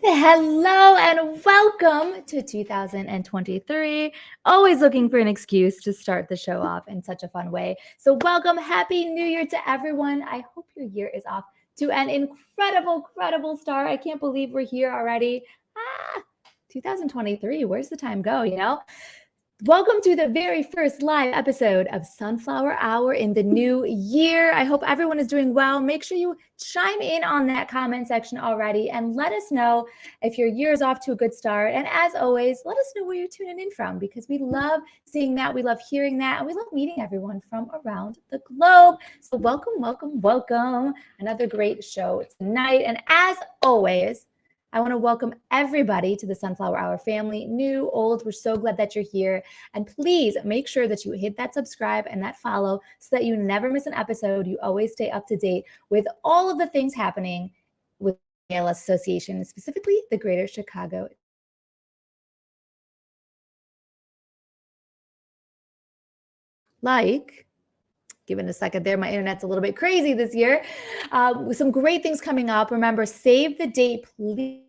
Hello and welcome to 2023. Always looking for an excuse to start the show off in such a fun way. So, welcome, Happy New Year to everyone. I hope your year is off to an incredible start. I can't believe we're here already. 2023, where's the time go? Welcome to the very first live episode of Sunflower Hour in the new year. I hope everyone is doing well. Make sure you chime in on that comment section already and let us know if your year is off to a good start. And as always, let us know where you're tuning in from because we love seeing that. We love hearing that. And we love meeting everyone from around the globe. So welcome. Another great show tonight. And as always, I want to welcome everybody to the Sunflower Hour family, new, old. We're so glad that you're here. And please make sure that you hit that subscribe and that follow so that you never miss an episode. You always stay up to date with all of the things happening with the ALS Association, specifically the Greater Chicago. Give it a second there. My internet's a little bit crazy this year. With some great things coming up. Remember, save the date, please.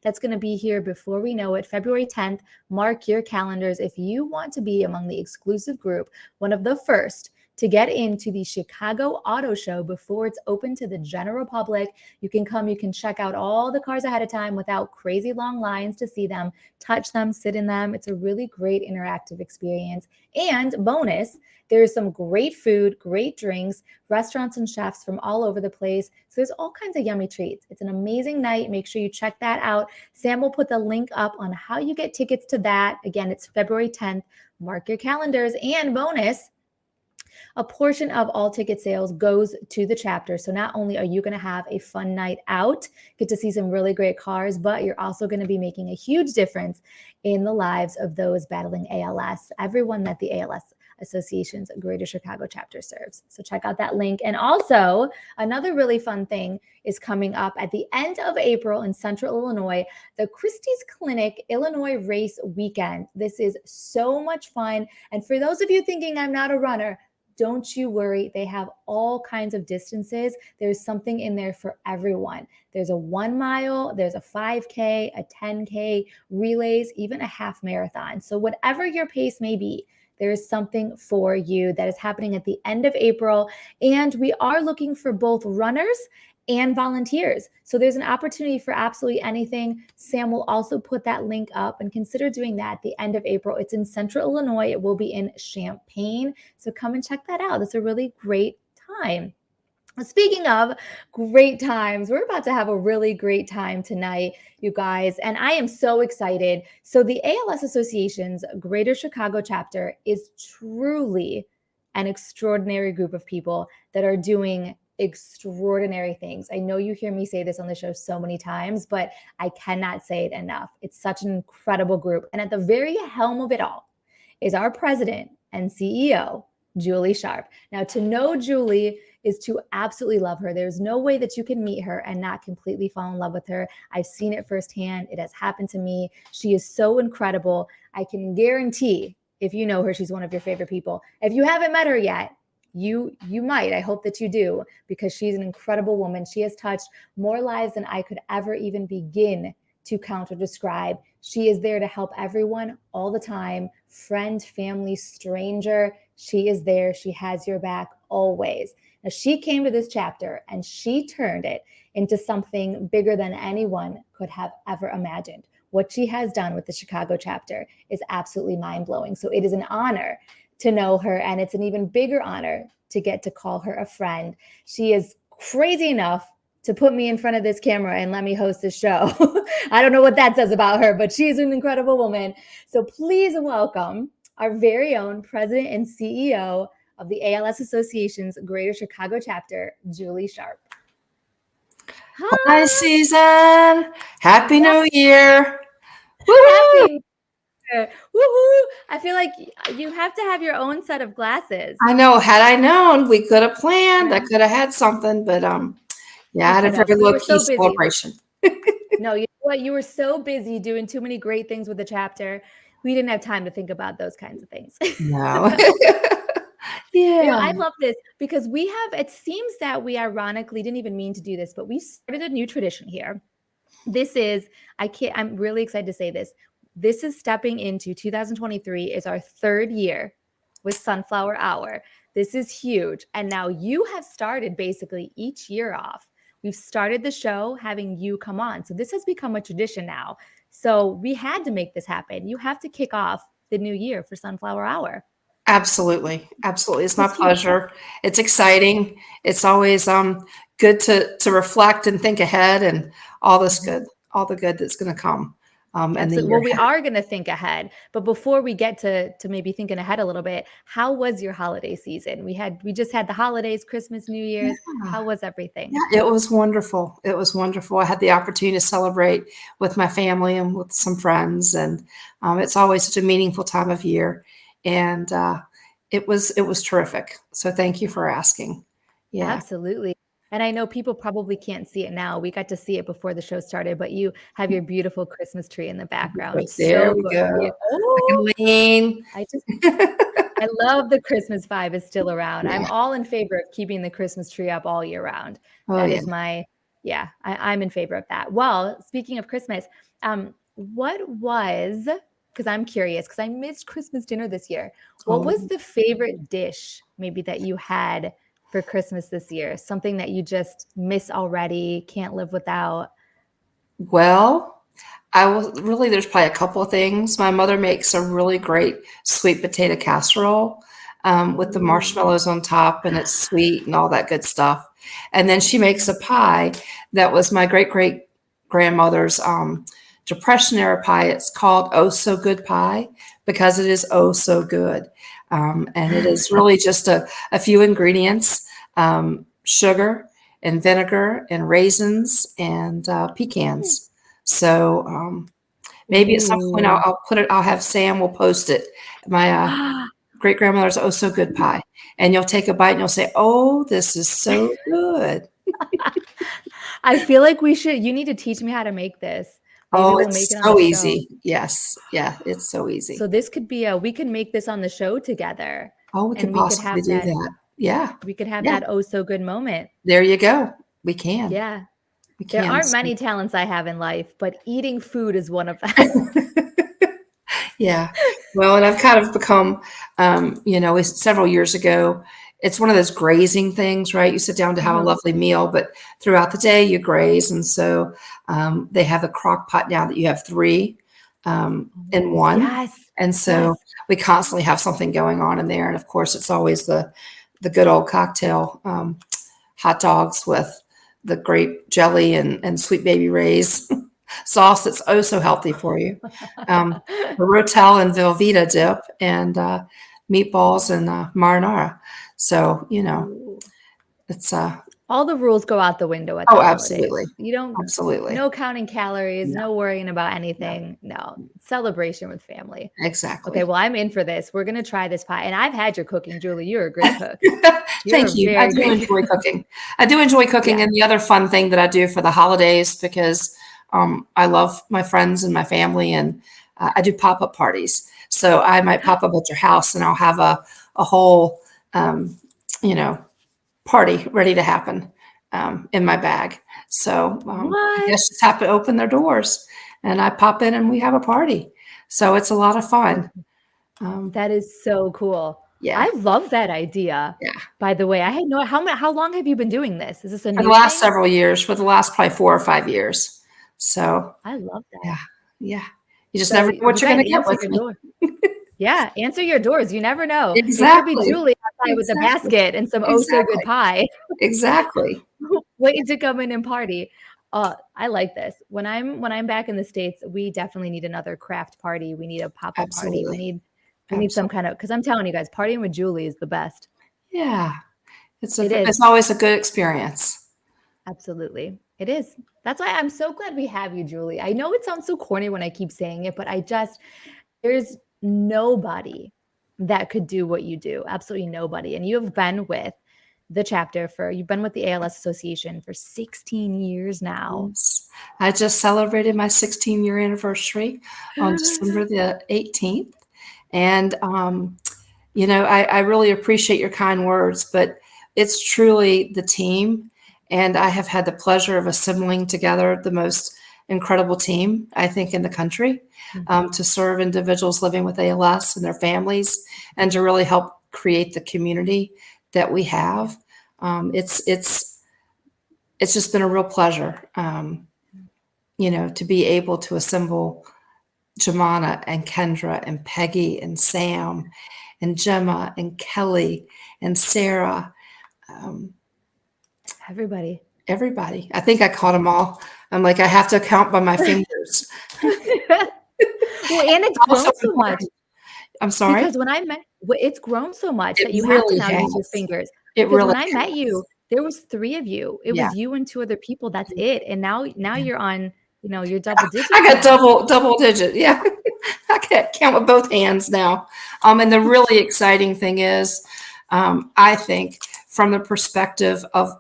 That's going to be here before we know it, February 10th. Mark your calendars if you want to be among the exclusive group, one of the first to get into the Chicago Auto Show before it's open to the general public. You can come, you can check out all the cars ahead of time without crazy long lines to see them, touch them, sit in them. It's a really great interactive experience. And bonus, there's some great food, great drinks, restaurants and chefs from all over the place. So there's all kinds of yummy treats. It's an amazing night. Make sure you check that out. Sam will put the link up on how you get tickets to that. Again, it's February 10th. Mark your calendars. And bonus, a portion of all ticket sales goes to the chapter. So not only are you going to have a fun night out, get to see some really great cars, but you're also going to be making a huge difference in the lives of those battling ALS, everyone that the ALS Association's Greater Chicago chapter serves. So check out that link. And also, another really fun thing is coming up at the end of April in Central Illinois, the Christie's Clinic Illinois Race Weekend. This is so much fun. And for those of you thinking I'm not a runner, don't you worry. They have all kinds of distances. There's something in there for everyone. There's a 1 mile, there's a 5K, a 10K, relays, even a half marathon. So whatever your pace may be, there is something for you that is happening at the end of April. And we are looking for both runners and volunteers. So there's an opportunity for absolutely anything. Sam will also put that link up and consider doing that at the end of April. It's in Central Illinois. It will be in Champaign. So come and check that out. It's a really great time. Speaking of great times, we're about to have a really great time tonight, you guys, and I am so excited. So the ALS Association's Greater Chicago chapter is truly an extraordinary group of people that are doing extraordinary things. I know you hear me say this on the show so many times, but I cannot say it enough. It's such an incredible group. And at the very helm of it all is our president and CEO, Julie Sharpe. Now, to know Julie is to absolutely love her. There's no way that you can meet her and not completely fall in love with her. I've seen it firsthand. It has happened to me. She is so incredible. I can guarantee if you know her, she's one of your favorite people. If you haven't met her yet, you might. I hope that you do, because she's an incredible woman. She has touched more lives than I could ever even begin to count or describe. She is there to help everyone all the time, friend, family, stranger. She is there. She has your back always. Now, she came to this chapter and she turned it into something bigger than anyone could have ever imagined. What she has done with the Chicago chapter is absolutely mind-blowing. So it is an honor to know her, and it's an even bigger honor to get to call her a friend. She is crazy enough to put me in front of this camera and let me host this show. I don't know what that says about her, but she's an incredible woman. So please welcome our very own president and CEO of the ALS Association's Greater Chicago chapter, Julie Sharpe. Hi, Susan. Happy New Year. Happy Woohoo! I feel like you have to have your own set of glasses. I know. Had I known, we could have planned. Yeah. I could have had something, but yeah, I had a very low-key celebration. No, you know what? You were so busy doing too many great things with the chapter. We didn't have time to think about those kinds of things. No. Yeah. I love this because it seems that we ironically didn't even mean to do this, but we started a new tradition here. I'm really excited to say this. This is stepping into 2023 is our third year with Sunflower Hour. This is huge. And now you have started basically each year off. We've started the show having you come on. So this has become a tradition now. So we had to make this happen. You have to kick off the new year for Sunflower Hour. Absolutely. Absolutely. It's my It's huge. pleasure. It's exciting. It's always good to reflect and think ahead and all this good, all the good that's going to come in the Absolutely. year Well, we ahead. are going to think ahead, but before we get to maybe thinking ahead a little bit, how was your holiday season? We just had the holidays, Christmas, New Year's. Yeah. How was everything? Yeah, it was wonderful. It was wonderful. I had the opportunity to celebrate with my family and with some friends, and it's always such a meaningful time of year. And it was terrific. So thank you for asking. Yeah. Absolutely. And I know people probably can't see it now. We got to see it before the show started, but you have your beautiful Christmas tree in the background. There So we go. gorgeous. I Oh, can lean. I just I love the Christmas vibe is still around. I'm Yeah. all in favor of keeping the Christmas tree up all year round. Oh That yeah. is I'm in favor of that. Well, speaking of Christmas, what was, because I'm curious, because I missed Christmas dinner this year. What Oh, was the favorite dish maybe that you had for Christmas this year? Something that you just miss already, can't live without? well, I will really, there's probably a couple of things. My mother makes a really great sweet potato casserole with the Ooh. marshmallows on top, and it's sweet and all that good stuff. And then she makes a pie that was my great great grandmother's Depression era pie. It's called Oh So Good Pie because it is oh so good. And it is really just a few ingredients, sugar and vinegar and raisins and pecans. So maybe at some point Ooh. I'll put it. I'll have Sam. Will post it. My great grandmother's oh so good pie, and you'll take a bite and you'll say, "Oh, this is so good." I feel like you need to teach me how to make this. Maybe Oh, we'll make it's it on the so show. easy. Yes, yeah, it's so So easy. this could be we could make this on the show together Oh, we could and we could possibly have do that. Yeah, yeah. that oh so good moment. There you go. We can. Yeah. We There can. aren't So many talents I have in life, but eating food is one of them. yeah. Well, and I've kind of become, several years ago, it's one of those grazing things, right? You sit down to have a Uh-huh. lovely meal, but throughout the day you graze. And so they have a crock pot now that you have three in one. Yes. And so Yes. we constantly have something going on in there. And of course, it's always the good old cocktail hot dogs with the grape jelly and sweet baby Ray's sauce that's oh so healthy for you. The Rotel and Velveeta dip and meatballs and marinara. So, Ooh. it's All the rules go out the window at the oh, absolutely. holidays. You don't Absolutely. No counting calories, No, no worrying about no, anything. No, celebration with family. Okay, exactly. well, I'm in for this. We're gonna try this pie. And I've had your cooking, Julie. You're a great cook. You're Thank a you. I very do great enjoy cook. cooking. I do enjoy cooking. Yeah. And the other fun thing that I do for the holidays, because I love my friends and my family, and I do pop up parties. So I might pop up at your house and I'll have a whole, um, you know, party ready to happen in my bag. So What? guests just have to open their doors and I pop in and we have a party. So it's a lot of fun. Um, That is so cool. yeah, I love that idea. yeah. By the way, I had no how long have you been doing this? Is this a For the new last thing? several years, for the last probably 4 or 5 years. So I love that. yeah, yeah. You just So never know what you you're guys going to get answer with your me. door. Yeah, answer your doors. You never know. It could be Exactly. Julie outside with a Exactly. basket and some oh so good Exactly. pie Exactly. waiting to come in and party. I like this. When I'm back in the States, we definitely need another craft party. We need a pop-up party. We Absolutely. need we need some Absolutely. kind of because I'm telling you guys, partying with Julie is the best. Yeah. It is. It's always a good experience. Absolutely. It is. That's why I'm so glad we have you, Julie. I know it sounds so corny when I keep saying it, but there's nobody that could do what you do. Absolutely nobody. And you've been with the ALS Association for 16 years now. Yes. I just celebrated my 16-year anniversary on December the 18th. And I really appreciate your kind words, but it's truly the team. And I have had the pleasure of assembling together the most incredible team, I think, in the country, to serve individuals living with ALS and their families, and to really help create the community that we have. It's just been a real pleasure, to be able to assemble Jemana and Kendra and Peggy and Sam and Gemma and Kelly and Sarah, Everybody. everybody. I think I caught them all. I'm like, I have to count by my fingers. Well, and it's Also grown so much important. I'm sorry. because when I met, it's grown so much It that you have to really now use your has. fingers. It Because really when I met you, there was 3 of you. It Yeah. was you and 2 other people. That's it. And now you're on, you're double digits I got now. double digit. Yeah. I can count with both hands now. And the really exciting thing is, I think from the perspective of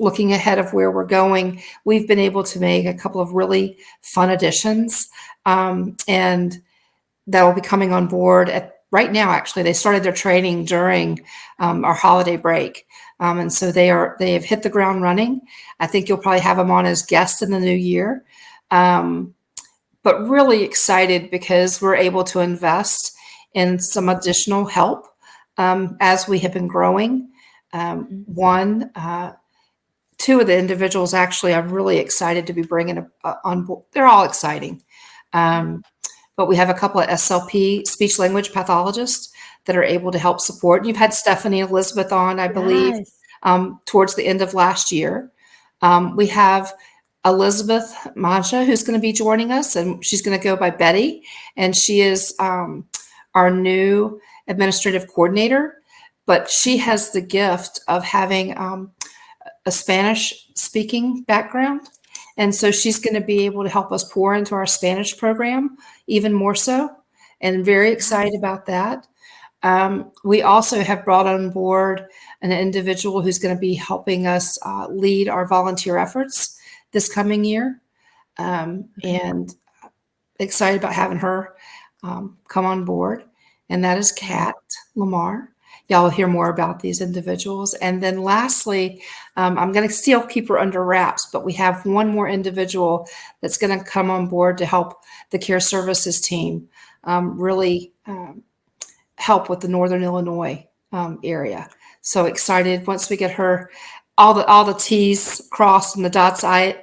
looking ahead of where we're going, we've been able to make a couple of really fun additions. And that will be coming on board right now. Actually, they started their training during our holiday break. And so they have hit the ground running. I think you'll probably have them on as guests in the new year. But really excited because we're able to invest in some additional help as we have been growing. Two of the individuals actually I'm really excited to be bringing on board. They're all exciting. But we have a couple of SLP, speech language pathologists, that are able to help support. You've had Stephanie Elizabeth on, I believe, Yes. towards the end of last year. We have Elizabeth Mancha, who's going to be joining us, and she's going to go by Betty, and she is our new administrative coordinator. But she has the gift of having a Spanish speaking background. And so she's going to be able to help us pour into our Spanish program even more so, and very excited about that. We also have brought on board an individual who's going to be helping us lead our volunteer efforts this coming year, and excited about having her come on board. And that is Kat Lamar. Y'all will hear more about these individuals. And then lastly, I'm going to still keep her under wraps, but we have one more individual that's going to come on board to help the care services team really help with the Northern Illinois area. So excited once we get her, all the T's crossed and the dots I's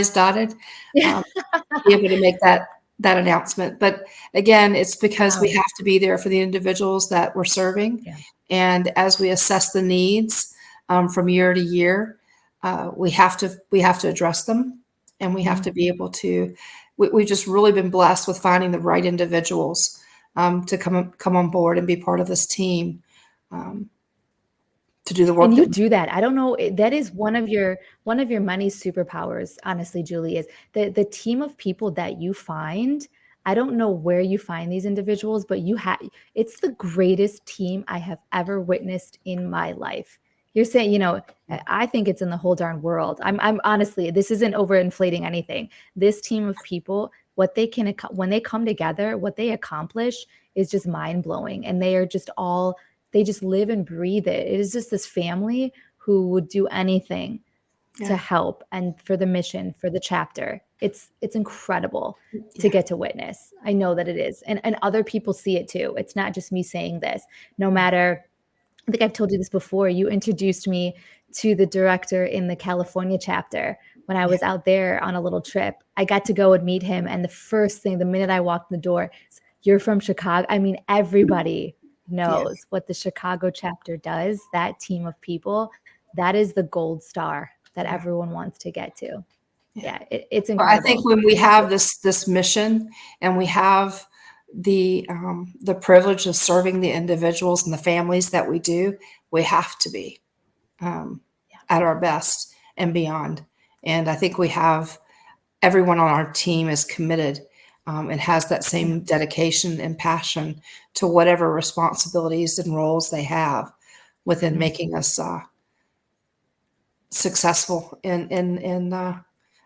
dotted, be able to make that announcement. But again, it's because we have to be there for the individuals that we're serving. Yeah. And as we assess the needs from year to year, we have to address them, and we have to be able to. We've just really been blessed with finding the right individuals to come on board and be part of this team to do the work. And you do that. I don't know. That is one of your money superpowers, honestly, Julie, is the team of people that you find. I don't know where you find these individuals, but it's the greatest team I have ever witnessed in my life. You're saying, I think it's in the whole darn world. I'm honestly, this isn't overinflating anything. This team of people, what they can, when they come together, what they accomplish is just mind blowing. And they are just they just live and breathe it. It is just this family who would do anything to help and for the mission, for the chapter. It's incredible to get to witness. I know that it is. And other people see it too. It's not just me saying this. No matter, I think I've told you this before, you introduced me to the director in the California chapter when I was out there on a little trip. I got to go and meet him. And the first thing, the minute I walked in the door, you're from Chicago. I mean, everybody knows what the Chicago chapter does. That team of people, that is the gold star that everyone wants to get to. It's incredible. Well, I think when we have this mission, and we have the privilege of serving the individuals and the families that we do, we have to be at our best and beyond. And I think we have everyone on our team is committed and has that same dedication and passion to whatever responsibilities and roles they have within making us successful in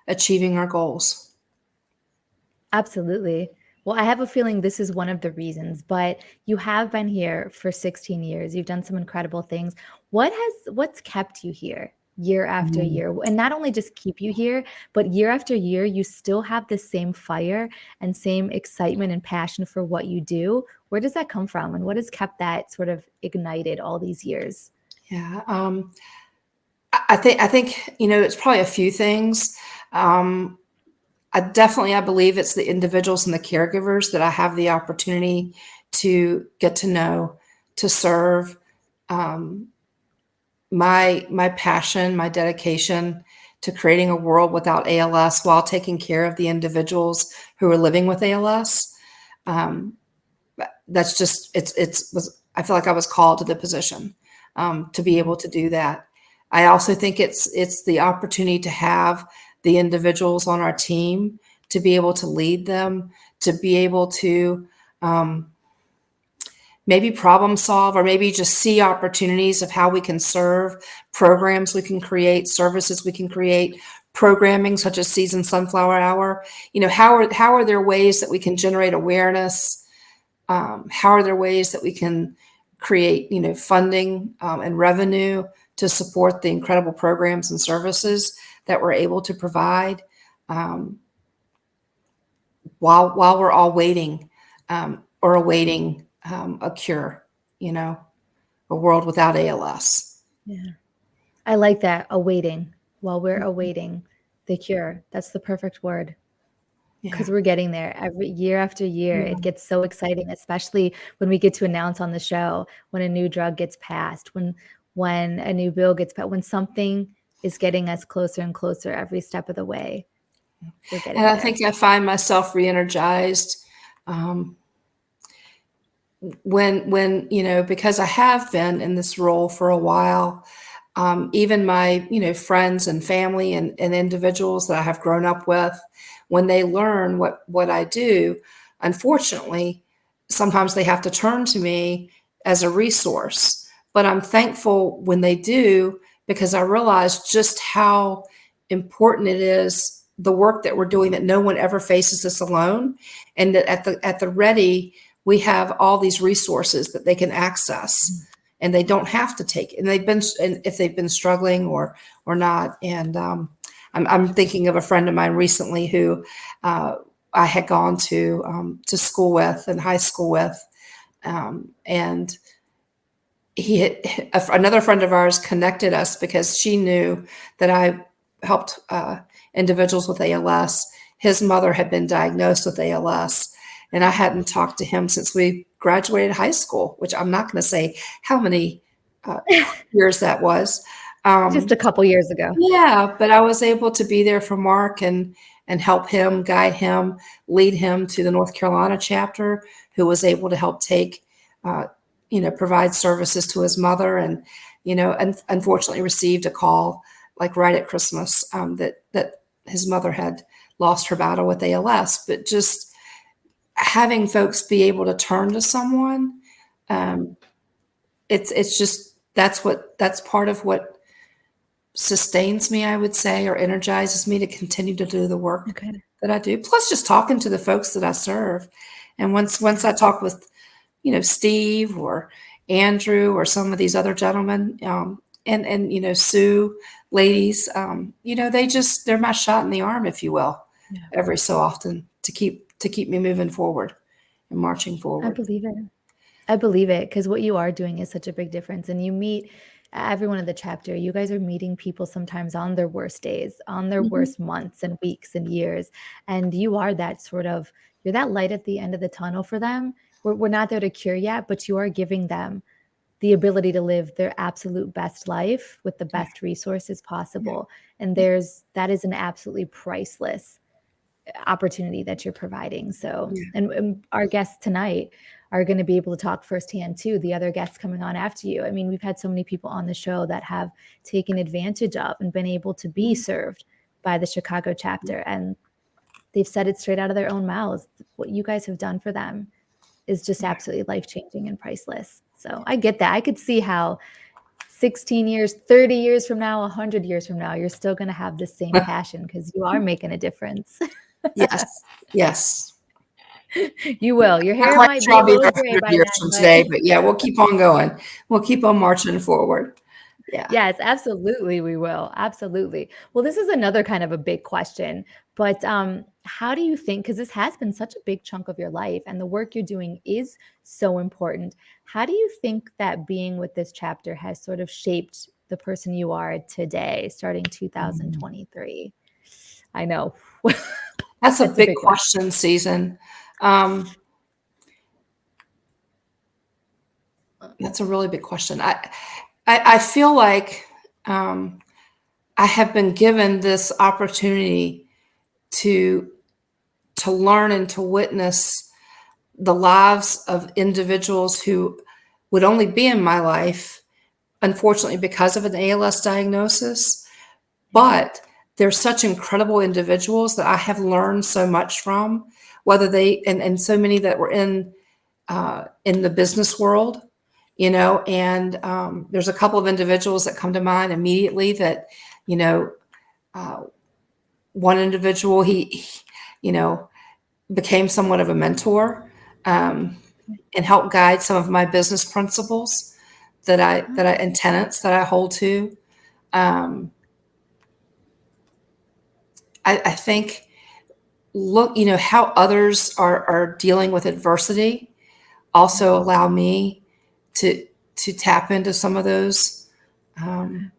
achieving our goals. Absolutely. Well, I have a feeling this is one of the reasons, but you have been here for 16 years. You've done some incredible things. What's kept you here year after Mm. year? And not only just keep you here, but year after year, you still have the same fire and same excitement and passion for what you do. Where does that come from? And what has kept that sort of ignited all these years? Yeah. I think, it's probably a few things. Um, I believe it's the individuals and the caregivers that I have the opportunity to get to know, to serve. Um, my passion, my dedication to creating a world without ALS while taking care of the individuals who are living with ALS. Um, that's just I feel like I was called to the position to be able to do that. I also think it's the opportunity to have the individuals on our team, to be able to lead them, to be able to um, maybe problem solve, or maybe just see opportunities of how we can serve, programs we can create, services we can create, programming such as Season Sunflower Hour. How are there ways that we can generate awareness? How are there ways that we can create, funding and revenue to support the incredible programs and services that we're able to provide um, while we're all waiting or awaiting a cure, a world without ALS. Yeah. I like that. Awaiting while we're awaiting the cure. That's the perfect word. Yeah. Because we're getting there every year after year. Yeah. It gets so exciting, especially when we get to announce on the show when a new drug gets passed, when a new bill gets passed, when something is getting us closer and closer every step of the way. We're And getting I there. think I find myself re-energized um, when because I have been in this role for a while. Even my friends and family and individuals that I have grown up with, when they learn what I do, unfortunately, sometimes they have to turn to me as a resource. But I'm thankful when they do, because I realize just how important it is, the work that we're doing, that no one ever faces this alone, and that at the ready we have all these resources that they can access, and they don't have to take it. And if they've been struggling or not. And I'm thinking of a friend of mine recently who I had gone to school with and high school with, and another friend of ours connected us because she knew that I helped individuals with ALS. His mother had been diagnosed with ALS, and I hadn't talked to him since we graduated high school, which I'm not going to say how many uh, years that was. Just a couple years ago. Yeah, but I was able to be there for Mark and help him, guide him, lead him to the North Carolina chapter, who was able to help uh, provide services to his mother, and unfortunately received a call like right at Christmas that his mother had lost her battle with ALS. But just having folks be able to turn to someone, um, it's just that's part of what sustains me, I would say, or energizes me to continue to do the work Okay. that I do. Plus, just talking to the folks that I serve, and once I talk with, Steve or Andrew or some of these other gentlemen, and Sue, ladies, they're my shot in the arm, if you will, Yeah. every so often to keep me moving forward and marching I forward. believe it. I believe it because what you are doing is such a big difference. And you meet everyone in the chapter. You guys are meeting people sometimes on their worst days, on their Mhm. worst months and weeks and years. And you are that you're that light at the end of the tunnel for them. We're not there to cure yet, but you are giving them the ability to live their absolute best life with the Yeah, best resources yeah, possible. And yeah, that is an absolutely priceless opportunity that you're providing. So, yeah. and our guests tonight are going to be able to talk firsthand too. The other guests coming on after you. I mean, we've had so many people on the show that have taken advantage of and been able to be Mhm. served by the Chicago chapter. And they've said it straight out of their own mouths. What you guys have done for them is just Yeah. absolutely life changing and priceless. So I get that. I could see how 16 years, 30 years from now, 100 years from now, you're still going to have the same passion because you are making a difference. Yes, yes. You will. Your Not hair quite might sure be a I'll be little there gray 100 by years then, from but today, but yeah, we'll keep on going. We'll keep on marching forward. Yeah. yes, absolutely, we will. Absolutely. Well, this is another kind of a big question, but how do you think, because this has been such a big chunk of your life and the work you're doing is so important, how do you think that being with this chapter has sort of shaped the person you are today, starting 2023? I know. That's a That's a big big one. question, Susan. Um, that's a really big question. I feel like um, I have been given this opportunity to learn and to witness the lives of individuals who would only be in my life, unfortunately, because of an ALS diagnosis. But they're such incredible individuals that I have learned so much from, whether they and so many that were in the business world, and there's a couple of individuals that come to mind immediately that, you know, uh, one individual, he, became somewhat of a mentor, and helped guide some of my business principles and tenets that I hold to. Um, I think look, how others are dealing with adversity also allow me to tap into some of those um,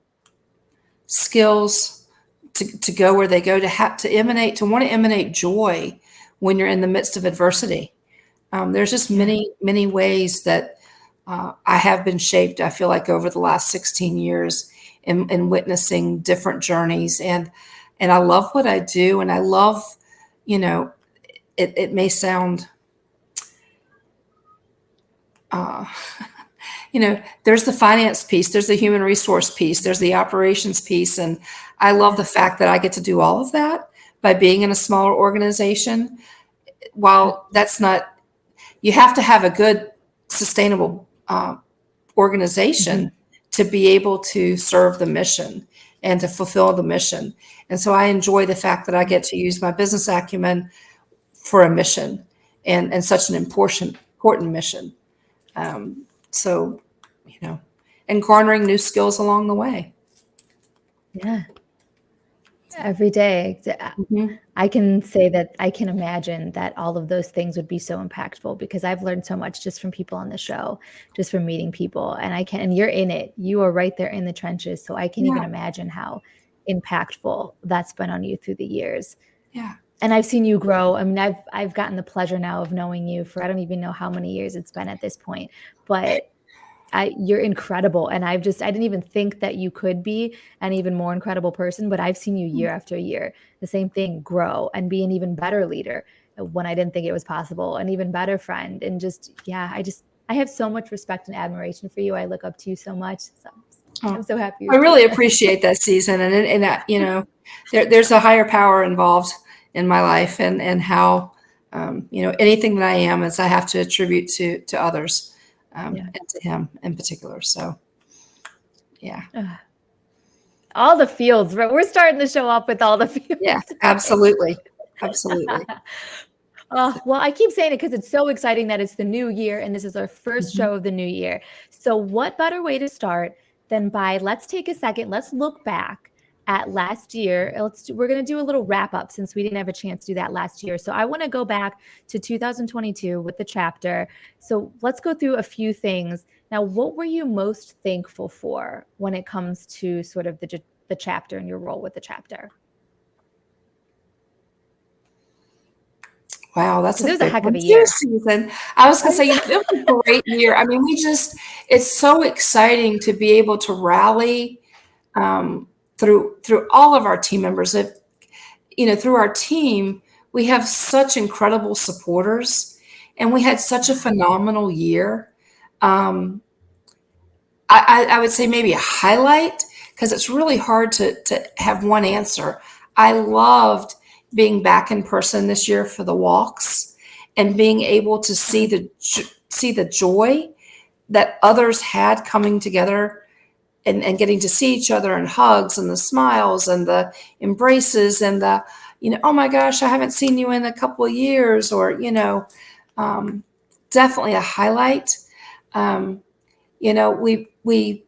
skills to go where they go, to want to emanate joy when you're in the midst of adversity. There's just Yeah. many ways that I have been shaped, I feel like, over the last 16 years in witnessing different journeys. And I love what I do. And I love, you know, it may sound, uh, there's the finance piece, there's the human resource piece, there's the operations piece. And I love the fact that I get to do all of that by being in a smaller organization. While that's not, you have to have a good, sustainable organization Mhm. to be able to serve the mission and to fulfill the mission. And so I enjoy the fact that I get to use my business acumen for a mission and such an important mission. So, and garnering new skills along the way. Yeah. Every day. Mhm. I can say that I can imagine that all of those things would be so impactful because I've learned so much just from people on the show, just from meeting people. And you're in it. You are right there in the trenches. So I can't even Yeah, imagine how impactful that's been on you through the years. yeah. And I've seen you grow. I mean, I've gotten the pleasure now of knowing you for I don't even know how many years it's been at this point, but you're incredible. And I didn't even think that you could be an even more incredible person, but I've seen you year after year, the same thing, grow and be an even better leader when I didn't think it was possible, an even better friend. And yeah, I have so much respect and admiration for you. I look up to you so much. So I'm Oh, so happy you're I still really here. appreciate that, season, there's a higher power involved in my life, and how anything that I am is I have to attribute to others, Yeah. and to him in particular. So, yeah, All the fields, right? We're starting to show up with all the yeah, fields today. absolutely, absolutely. Oh, well, I keep saying it because it's so exciting that it's the new year and this is our first Mhm. show of the new year. So, what better way to start than by let's take a second, let's look back at last year. We're going to do a little wrap up since we didn't have a chance to do that last year. So, I want to go back to 2022 with the chapter. So, let's go through a few things. Now, what were you most thankful for when it comes to sort of the chapter and your role with the chapter? Wow, that's Because a it was a big heck of one a too, year. Susan. I was going to I say, it was a great year. I mean, it's so exciting to be able to rally um, through all of our team members. Through our team, we have such incredible supporters, and we had such a phenomenal year. Um, I would say maybe a highlight, because it's really hard to have one answer. I loved being back in person this year for the walks and being able to see the joy that others had coming together, and getting to see each other, and hugs and the smiles and the embraces and oh my gosh, I haven't seen you in a couple of years, or, definitely a highlight. Um, we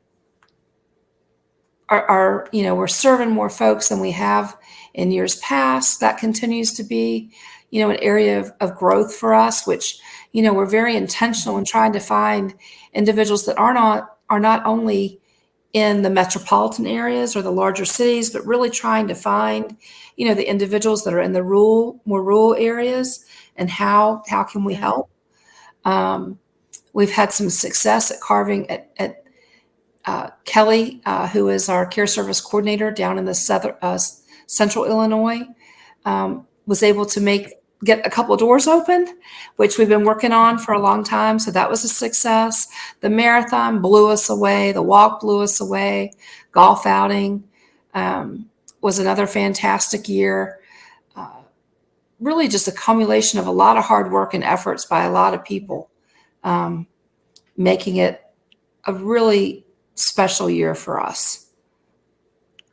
are, we're serving more folks than we have in years past. That continues to be, an area of growth for us, which, we're very intentional in trying to find individuals that are not only in the metropolitan areas or the larger cities, but really trying to find, the individuals that are in the more rural areas, and how can we help? We've had some success at carving at Kelly, who is our care service coordinator down in the central Illinois, was able to get a couple of doors open, which we've been working on for a long time. So that was a success. The marathon blew us away. The walk blew us away. Golf outing was another fantastic year. Really just a culmination of a lot of hard work and efforts by a lot of people, making it a really special year for us.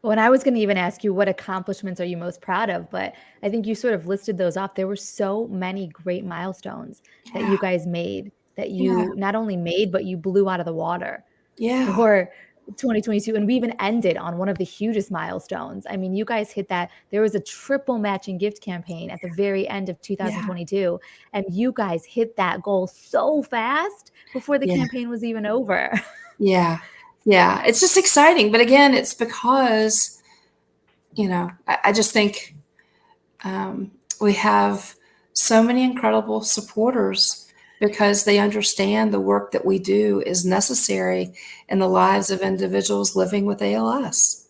Well, and I was going to even ask you, what accomplishments are you most proud of? But I think you sort of listed those off. There were so many great milestones that you guys made, that you not only made, but you blew out of the water for 2022. And we even ended on one of the hugest milestones. I mean, you guys hit that. There was a triple matching gift campaign at the very end of 2022. And you guys hit that goal so fast before the campaign was even over. Yeah. It's just exciting. But again, it's because, I just think we have so many incredible supporters, because they understand the work that we do is necessary in the lives of individuals living with ALS.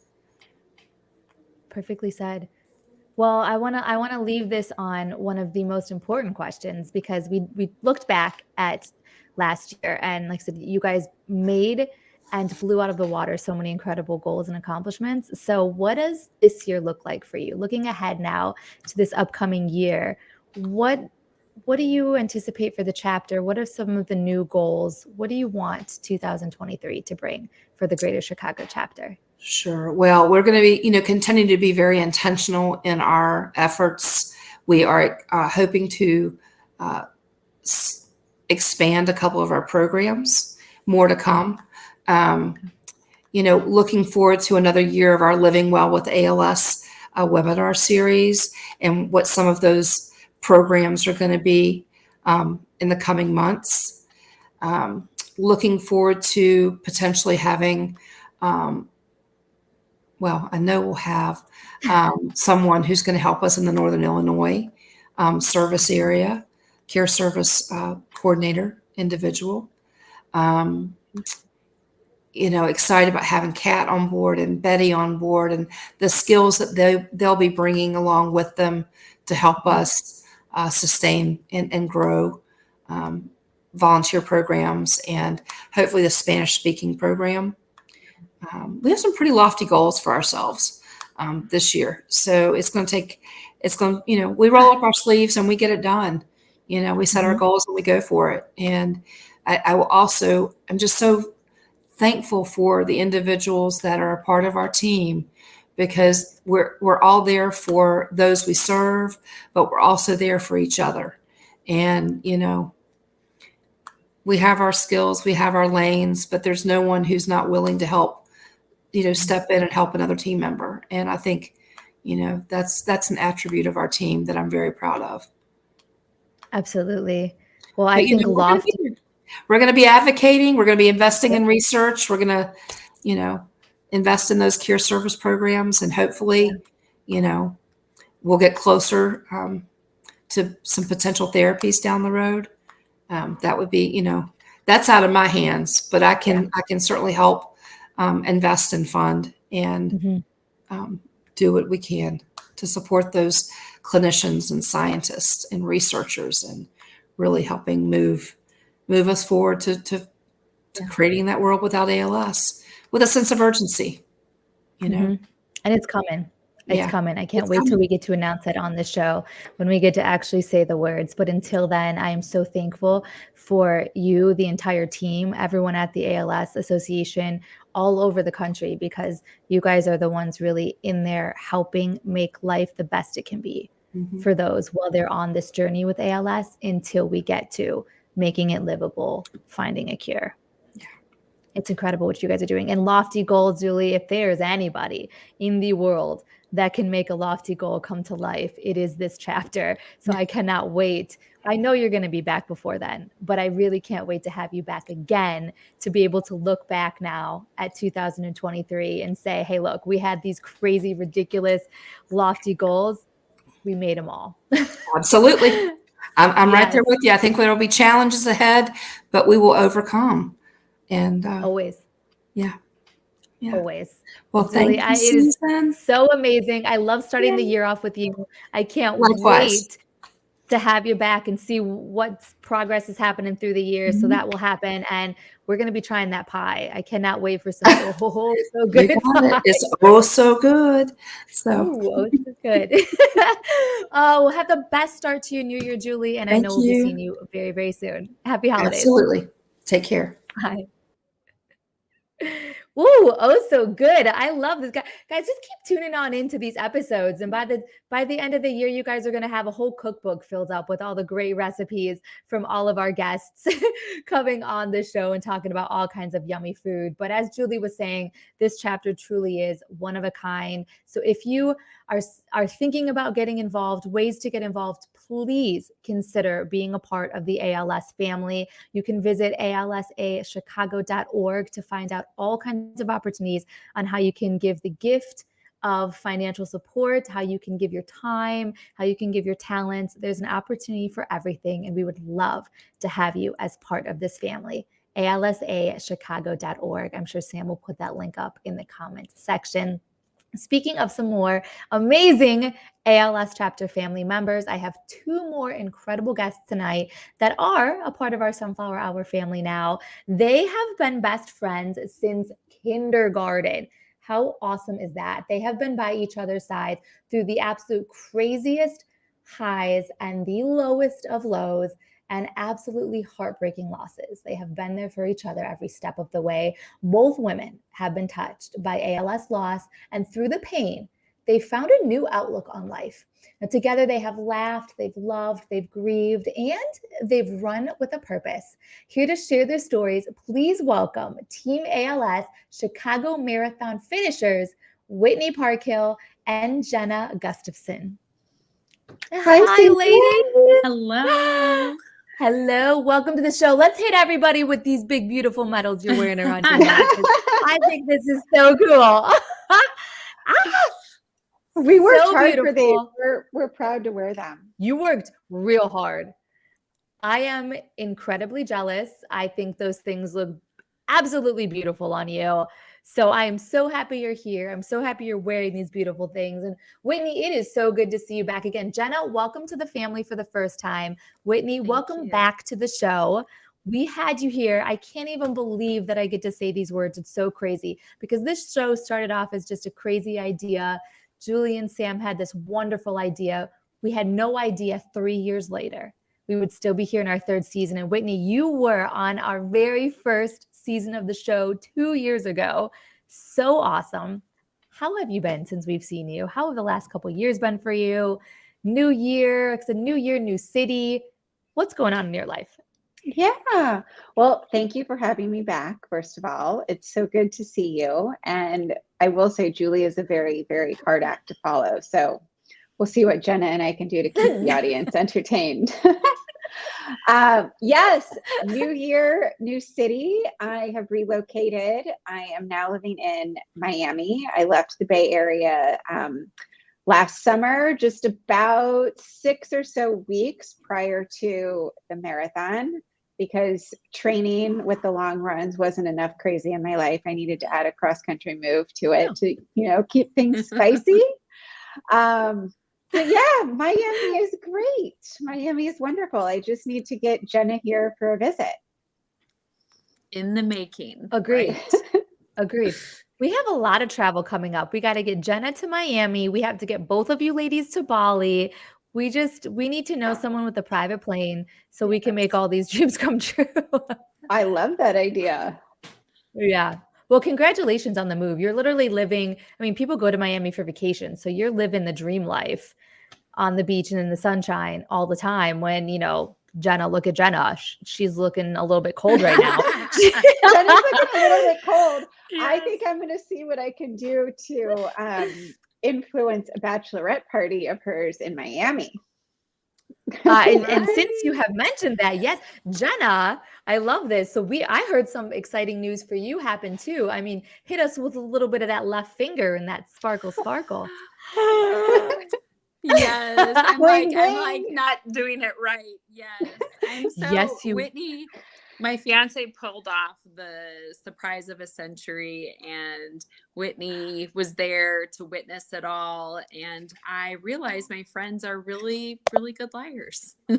Perfectly said. Well, I want to leave this on one of the most important questions, because we looked back at last year, and like I said, you guys made and blew out of the water so many incredible goals and accomplishments. So what does this year look like for you? Looking ahead now to this upcoming year, what do you anticipate for the chapter? What are some of the new goals? What do you want 2023 to bring for the Greater Chicago chapter? Sure. Well, we're going to be, continuing to be very intentional in our efforts. We are hoping to expand a couple of our programs, more to come. Looking forward to another year of our Living Well with ALS webinar series, and what some of those programs are going to be in the coming months. Looking forward to potentially having, I know we'll have someone who's going to help us in the Northern Illinois service area, care service coordinator individual. Excited about having Kat on board and Betty on board, and the skills that they'll be bringing along with them to help us sustain and grow volunteer programs, and hopefully the Spanish speaking program. We have some pretty lofty goals for ourselves this year. So we roll up our sleeves and we get it done. We set our goals and we go for it. And I'm just so thankful for the individuals that are a part of our team, because we're all there for those we serve, but we're also there for each other. And, we have our skills, we have our lanes, but there's no one who's not willing to help, step in and help another team member. And I think, that's an attribute of our team that I'm very proud of. Absolutely. Well, I think we're going to be advocating. We're going to be investing in research. We're going to, invest in those care service programs, and hopefully, we'll get closer to some potential therapies down the road. That would be, that's out of my hands, but I can certainly help invest and fund and do what we can to support those clinicians and scientists and researchers, and really helping move us forward to creating that world without ALS with a sense of urgency, And it's coming. It's Yeah. coming. I can't It's wait till coming. we get to announce it on the show when we get to actually say the words. But until then, I am so thankful for you, the entire team, everyone at the ALS Association all over the country, because you guys are the ones really in there helping make life the best it can be for those while they're on this journey with ALS until we get to making it livable, finding a cure. It's incredible what you guys are doing. And lofty goals, Julie, if there's anybody in the world that can make a lofty goal come to life, it is this chapter. So I cannot wait. I know you're going to be back before then, but I really can't wait to have you back again to be able to look back now at 2023 and say, hey, look, we had these crazy, ridiculous, lofty goals. We made them all. Absolutely. I'm right there Yes. with you. I think there will be challenges ahead, but we will overcome. And Always. yeah. Always. Well, Julie, thank you, it is Susan. so amazing. I love starting the Yay. year off with you. I can't Likewise. wait to have you back and see what progress is happening through the year. So Mhm. that will happen. And we're going to be trying that pie. I cannot wait for some so You good got it. pie. It's oh so good. So Oh, so good. Oh, we'll have the best start to your new year, Julie. And I thank know we'll be seeing you. you very, very soon. Happy holidays. Absolutely. Take care. Bye. Ooh, oh, so good. I love this guy. Guys, just keep tuning on into these episodes. And by the end of the year, you guys are going to have a whole cookbook filled up with all the great recipes from all of our guests coming on the show and talking about all kinds of yummy food. But as Julie was saying, this chapter truly is one of a kind. So if you are thinking about getting involved, ways to get involved, please consider being a part of the ALS family. You can visit alsachicago.org to find out all kinds of opportunities on how you can give the gift of financial support, how you can give your time, how you can give your talents. There's an opportunity for everything, and we would love to have you as part of this family. alsachicago.org. I'm sure Sam will put that link up in the comments section. Speaking of some more amazing ALS chapter family members, I have two more incredible guests tonight that are a part of our Sunflower Hour family now. They have been best friends since kindergarten. How awesome is that? They have been by each other's sides through the absolute craziest highs and the lowest of lows and absolutely heartbreaking losses. They have been there for each other every step of the way. Both women have been touched by ALS loss, and through the pain, they found a new outlook on life. Now, together, they have laughed, they've loved, they've grieved, and they've run with a purpose. Here to share their stories, please welcome Team ALS Chicago Marathon finishers, Whitney Parkhill and Jenna Gustafson. Hi, ladies. Hello. Hello, welcome to the show. Let's hit everybody with these big, beautiful medals you're wearing around your neck. I think this is so cool. We worked So hard for these. beautiful. We're proud to wear them. You worked real hard. I am incredibly jealous. I think those things look absolutely beautiful on you. So I am so happy you're here. I'm so happy you're wearing these beautiful things. And Whitney, it is so good to see you back again. Jenna, welcome to the family for the first time. Whitney, welcome back to the show. We had you here. I can't even believe that I get to say these words. It's so crazy because this show started off as just a crazy idea. Julie and Sam had this wonderful idea. We had no idea 3 years later we would still be here in our third season. And Whitney, you were on our very first season of the show 2 years ago. So awesome. How have you been since we've seen you? How have the last couple of years been for you? New year, it's a new year, new city. What's going on in your life? Yeah. Well, thank you for having me back, first of all. It's so good to see you. And I will say Julie is a very, very hard act to follow. So we'll see what Jenna and I can do to keep the audience entertained. Yes, new year, new city. I have relocated. I am now living in Miami. I left the Bay Area last summer, just about 6 or so weeks prior to the marathon, because training with the long runs wasn't enough crazy in my life. I needed to add a cross-country move to it to, keep things spicy. But yeah, Miami is great. Miami is wonderful. I just need to get Jenna here for a visit. In the making. Agreed. Right? Agreed. We have a lot of travel coming up. We got to get Jenna to Miami. We have to get both of you ladies to Bali. We need to know someone with a private plane so we can make all these dreams come true. I love that idea. Yeah. Well, congratulations on the move. You're literally living, I mean, people go to Miami for vacation, so you're living the dream life on the beach and in the sunshine all the time when, Jenna, look at Jenna. She's looking a little bit cold right now. Jenna's looking a little bit cold. Yes. I think I'm going to see what I can do to influence a bachelorette party of hers in Miami. And since you have mentioned that, yes, Jenna, I love this. So I heard some exciting news for you happen too. I mean, hit us with a little bit of that left finger and that sparkle. Yes, I'm Bling, like bling. not doing it right. Yes, I'm so Yes, Whitney, my fiance pulled off the surprise of a century, and Whitney was there to witness it all. And I realized my friends are really, really good liars. I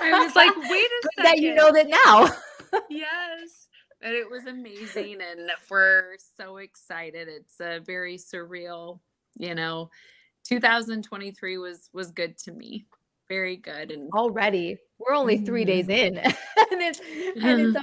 was like, wait a Good second. that you know that now. Yes. And it was amazing. And we're so excited. It's a very surreal, 2023 was good to me. Very good. And Already. We're only 3 days in and it's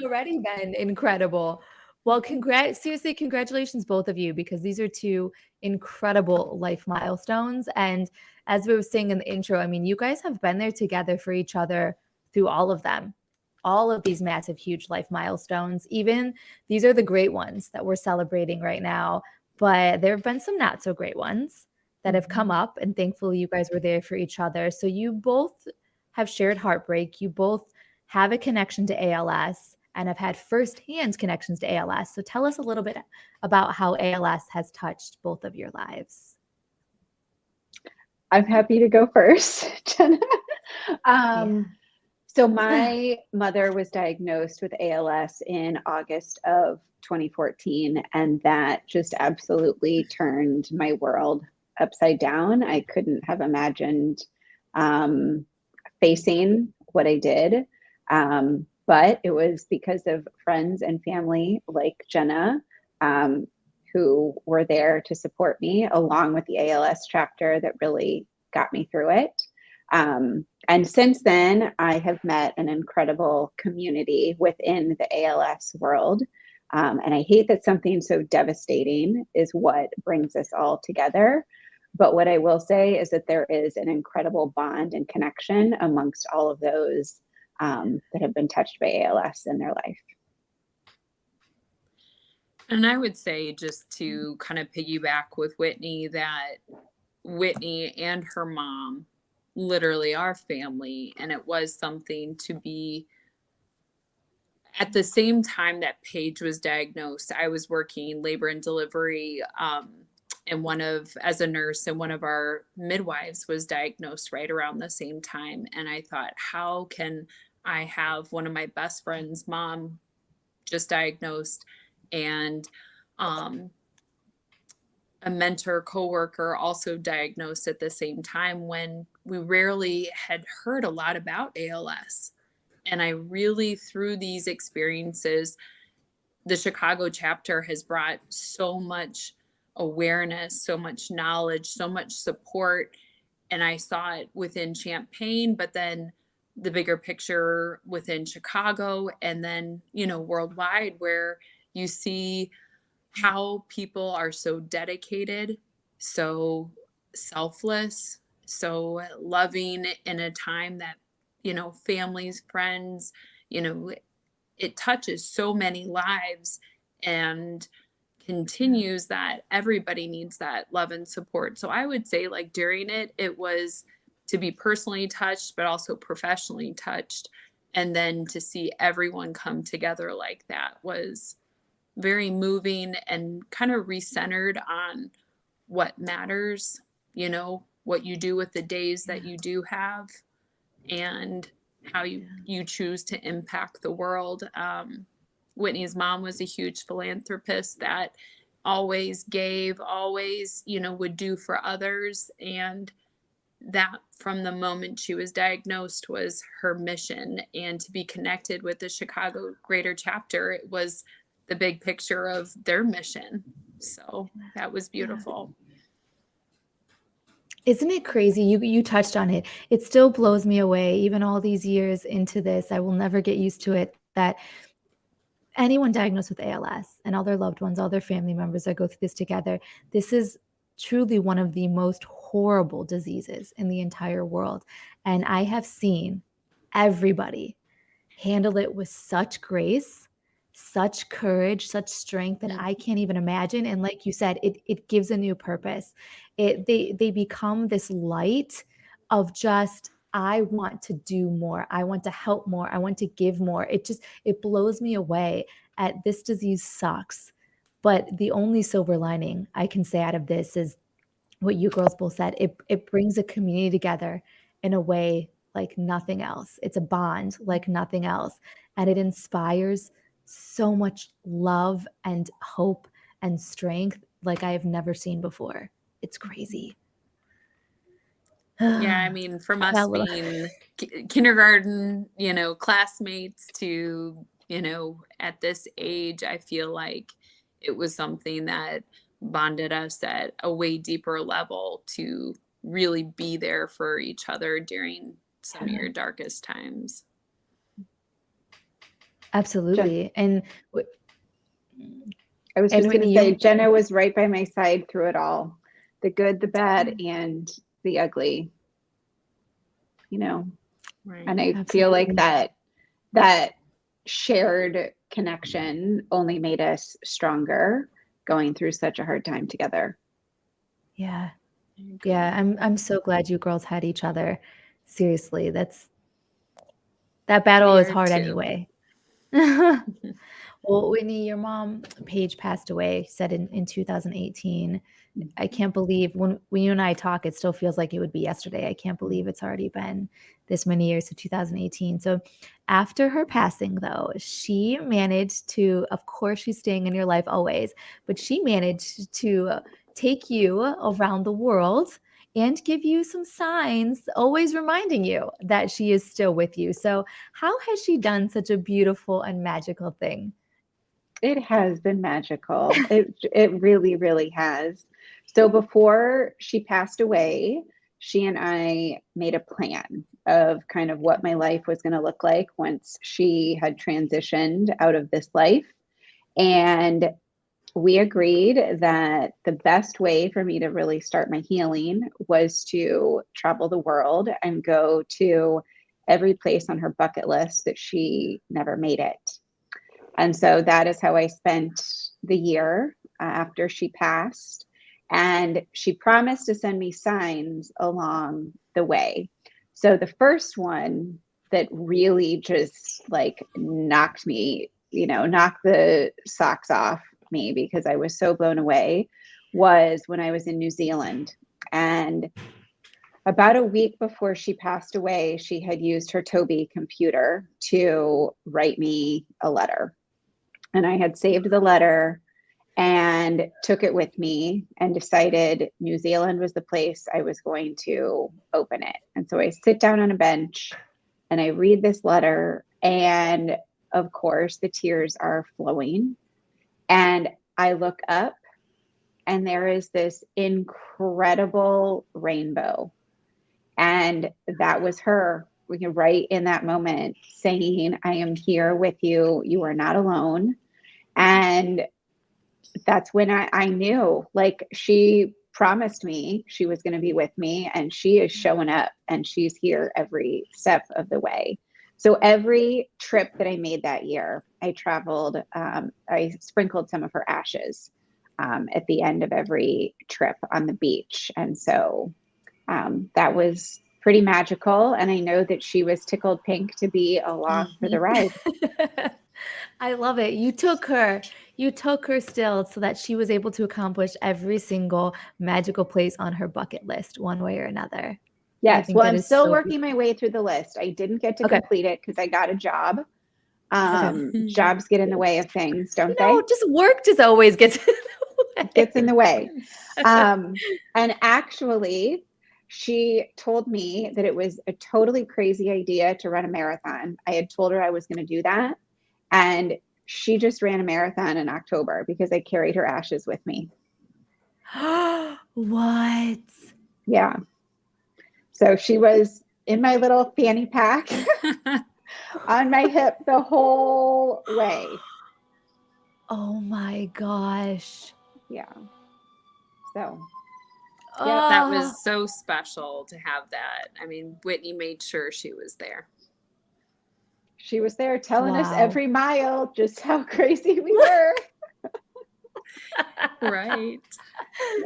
already been incredible. Well, seriously, congratulations, both of you, because these are two incredible life milestones. And as we were saying in the intro, I mean, you guys have been there together for each other through all of them, all of these massive, huge life milestones. Even these are the great ones that we're celebrating right now, but there have been some not so great ones that have come up, and thankfully you guys were there for each other. So you both have shared heartbreak. You both have a connection to ALS and have had firsthand connections to ALS. So tell us a little bit about how ALS has touched both of your lives. I'm happy to go first, Jenna. So my mother was diagnosed with ALS in August of 2014, and that just absolutely turned my world upside down. I couldn't have imagined facing what I did. But it was because of friends and family like Jenna, who were there to support me, along with the ALS chapter that really got me through it. And since then, I have met an incredible community within the ALS world. And I hate that something so devastating is what brings us all together. But what I will say is that there is an incredible bond and connection amongst all of those that have been touched by ALS in their life. And I would say, just to kind of piggyback with Whitney, that Whitney and her mom literally are family. And it was something to be, at the same time that Paige was diagnosed, I was working labor and delivery as a nurse, and one of our midwives was diagnosed right around the same time. And I thought, how can I have one of my best friends' mom just diagnosed, and a mentor coworker also diagnosed at the same time, when we rarely had heard a lot about ALS. And I really, through these experiences, the Chicago chapter has brought so much awareness, so much knowledge, so much support. And I saw it within Champaign, but then the bigger picture within Chicago, and then, worldwide, where you see how people are so dedicated, so selfless, so loving in a time that, families, friends, it touches so many lives, and continues that everybody needs that love and support. So I would say, like, during it was to be personally touched, but also professionally touched. And then to see everyone come together like that was very moving, and kind of recentered on what matters, what you do with the days that you do have, and how you choose to impact the world. Whitney's mom was a huge philanthropist that always gave, always, would do for others. And that, from the moment she was diagnosed, was her mission. And to be connected with the Chicago Greater Chapter, it was the big picture of their mission. So that was beautiful. Isn't it crazy? You touched on it. It still blows me away, even all these years into this. I will never get used to it, that anyone diagnosed with ALS and all their loved ones, all their family members that go through this together, this is truly one of the most horrible diseases in the entire world. And I have seen everybody handle it with such grace, such courage, such strength that I can't even imagine. And like you said, it gives a new purpose. They become this light of just, I want to do more. I want to help more. I want to give more. It blows me away at this disease sucks. But the only silver lining I can say out of this is what you girls both said. It brings a community together in a way like nothing else. It's a bond like nothing else. And it inspires so much love and hope and strength like I have never seen before. It's crazy. Yeah, I mean, from us being kindergarten, classmates to, at this age, I feel like it was something that bonded us at a way deeper level to really be there for each other during some of your darkest times. Absolutely. And I was just going to say, Jenna was right by my side through it all, the good, the bad, and the ugly, Right. And I Absolutely. feel like that shared connection only made us stronger going through such a hard time together. Yeah. Yeah. I'm so glad you girls had each other. Seriously, that battle is hard anyway. Well, Whitney, your mom, Paige, passed away, said in 2018. I can't believe when you and I talk, it still feels like it would be yesterday. I can't believe it's already been this many years to 2018. So after her passing, though, she managed to, of course, she's staying in your life always, but she managed to take you around the world and give you some signs, always reminding you that she is still with you. So how has she done such a beautiful and magical thing? It has been magical. It really, really has. So before she passed away, she and I made a plan of kind of what my life was going to look like once she had transitioned out of this life. And we agreed that the best way for me to really start my healing was to travel the world and go to every place on her bucket list that she never made it. And so that is how I spent the year after she passed. And she promised to send me signs along the way. So the first one that really just like knocked the socks off me because I was so blown away was when I was in New Zealand. And about a week before she passed away, she had used her Toby computer to write me a letter. And I had saved the letter and took it with me and decided New Zealand was the place I was going to open it. And so I sit down on a bench and I read this letter. And of course, the tears are flowing. And I look up and there is this incredible rainbow. And that was her, right in that moment, saying, I am here with you. You are not alone. And that's when I knew, like, she promised me she was going to be with me, and she is showing up and she's here every step of the way. So every trip that I made that year, I traveled, I sprinkled some of her ashes at the end of every trip on the beach. And so that was pretty magical. And I know that she was tickled pink to be along for the ride. I love it. You took her still so that she was able to accomplish every single magical place on her bucket list one way or another. Yes. Well, I'm still working my way through the list. I didn't get to complete it because I got a job. Jobs get in the way of things, don't they? Just work just always gets in the way. Gets in the way. And actually, she told me that it was a totally crazy idea to run a marathon. I had told her I was going to do that. And She just ran a marathon in October because I carried her ashes with me. What? Yeah. So she was in my little fanny pack on my hip the whole way. Oh my gosh. Yeah. So That was so special to have that. I mean, Whitney made sure she was there. she was there telling us Wow. every mile just how crazy we were. Right.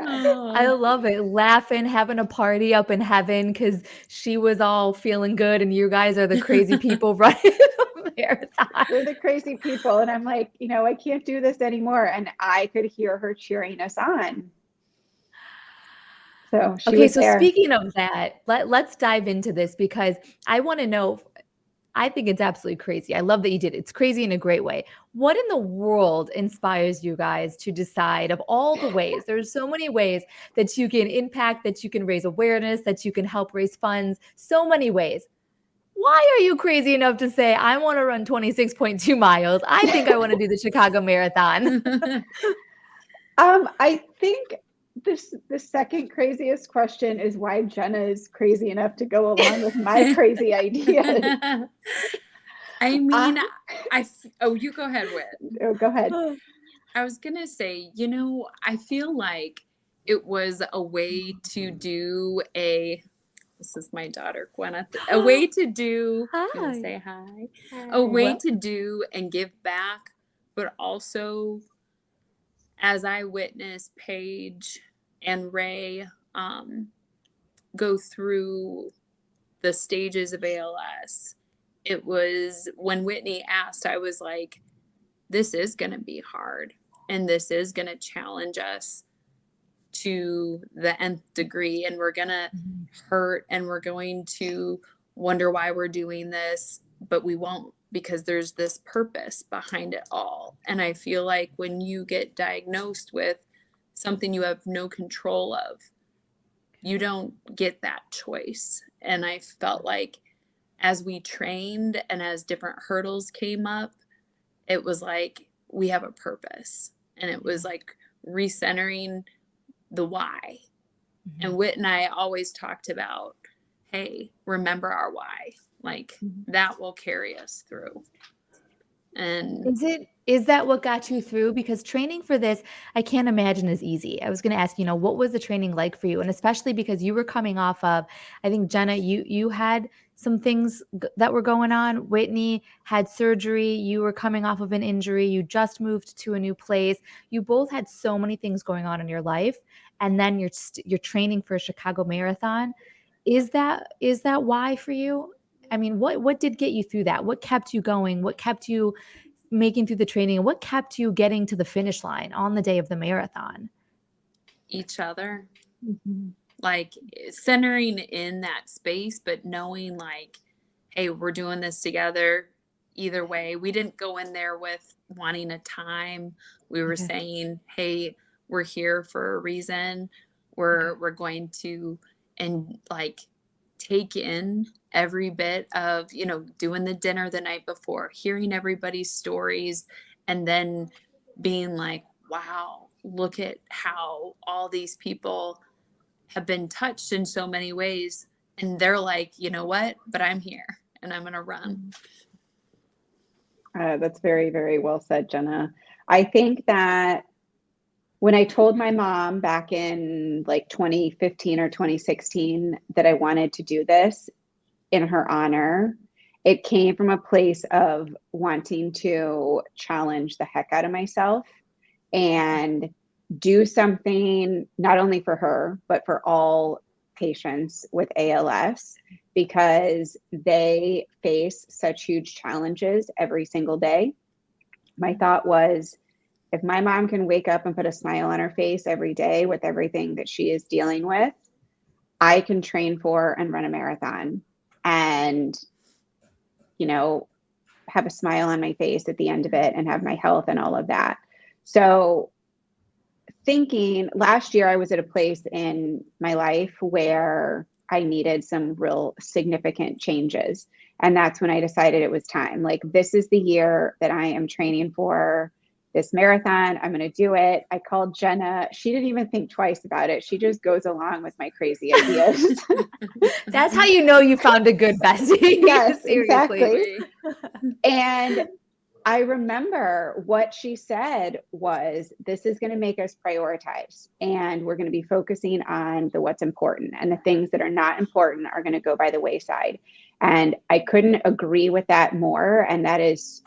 I love it. Laughing, having a party up in heaven because she was all feeling good and you guys are the crazy people running the marathon. We're the crazy people. And I'm like, I can't do this anymore. And I could hear her cheering us on. So she Okay, was so there. speaking of that, let's dive into this because I want to know. I think it's absolutely crazy. I love that you did it. It's crazy in a great way. What in the world inspires you guys to decide of all the ways? There's so many ways that you can impact, that you can raise awareness, that you can help raise funds, so many ways. Why are you crazy enough to say, I want to run 26.2 miles? I think I want to do the Chicago Marathon. I think the second craziest question is why Jenna is crazy enough to go along with my crazy ideas. I mean, you go ahead, Whit. Oh, go ahead. I was going to say, I feel like it was a way to do this is my daughter, Gwenna, a way to do, Hi. say hi, a way to do and give back, but also as I witnessed Paige and Ray go through the stages of ALS, it was when Whitney asked, I was like, this is going to be hard and this is going to challenge us to the nth degree, and we're going to hurt and we're going to wonder why we're doing this, but we won't, because there's this purpose behind it all. And I feel like when you get diagnosed with something you have no control of, you don't get that choice. And I felt like as we trained and as different hurdles came up, it was like we have a purpose, and it was like recentering the why. Mm-hmm. And Whit and I always talked about, hey, remember our why. Like that will carry us through. And is that what got you through? Because training for this, I can't imagine is easy. I was going to ask, what was the training like for you? And especially because you were coming off of, I think, Jenna, you had some things that were going on. Whitney had surgery. You were coming off of an injury. You just moved to a new place. You both had so many things going on in your life. And then you're training for a Chicago Marathon. Is that why for you? I mean, what did get you through that? What kept you going? What kept you making through the training? And what kept you getting to the finish line on the day of the marathon? Each other. Mm-hmm. Like centering in that space, but knowing like, hey, we're doing this together either way. We didn't go in there with wanting a time. We were saying, hey, we're here for a reason. We're going to, and like take in every bit of, doing the dinner the night before, hearing everybody's stories, and then being like, wow, look at how all these people have been touched in so many ways. And they're like, you know what, but I'm here and I'm going to run. That's very, very well said, Jenna. I think that when I told my mom back in like 2015 or 2016 that I wanted to do this in her honor, it came from a place of wanting to challenge the heck out of myself and do something not only for her, but for all patients with ALS, because they face such huge challenges every single day. My thought was, if my mom can wake up and put a smile on her face every day with everything that she is dealing with, I can train for and run a marathon and, have a smile on my face at the end of it and have my health and all of that. So thinking last year, I was at a place in my life where I needed some real significant changes. And that's when I decided it was time. Like, this is the year that I am training for this marathon. I'm going to do it. I called Jenna. She didn't even think twice about it. She just goes along with my crazy ideas. That's how you know you found a good bestie. Yes, Seriously. exactly. And I remember what she said was, this is going to make us prioritize, and we're going to be focusing on the what's important, and the things that are not important are going to go by the wayside. And I couldn't agree with that more. And that is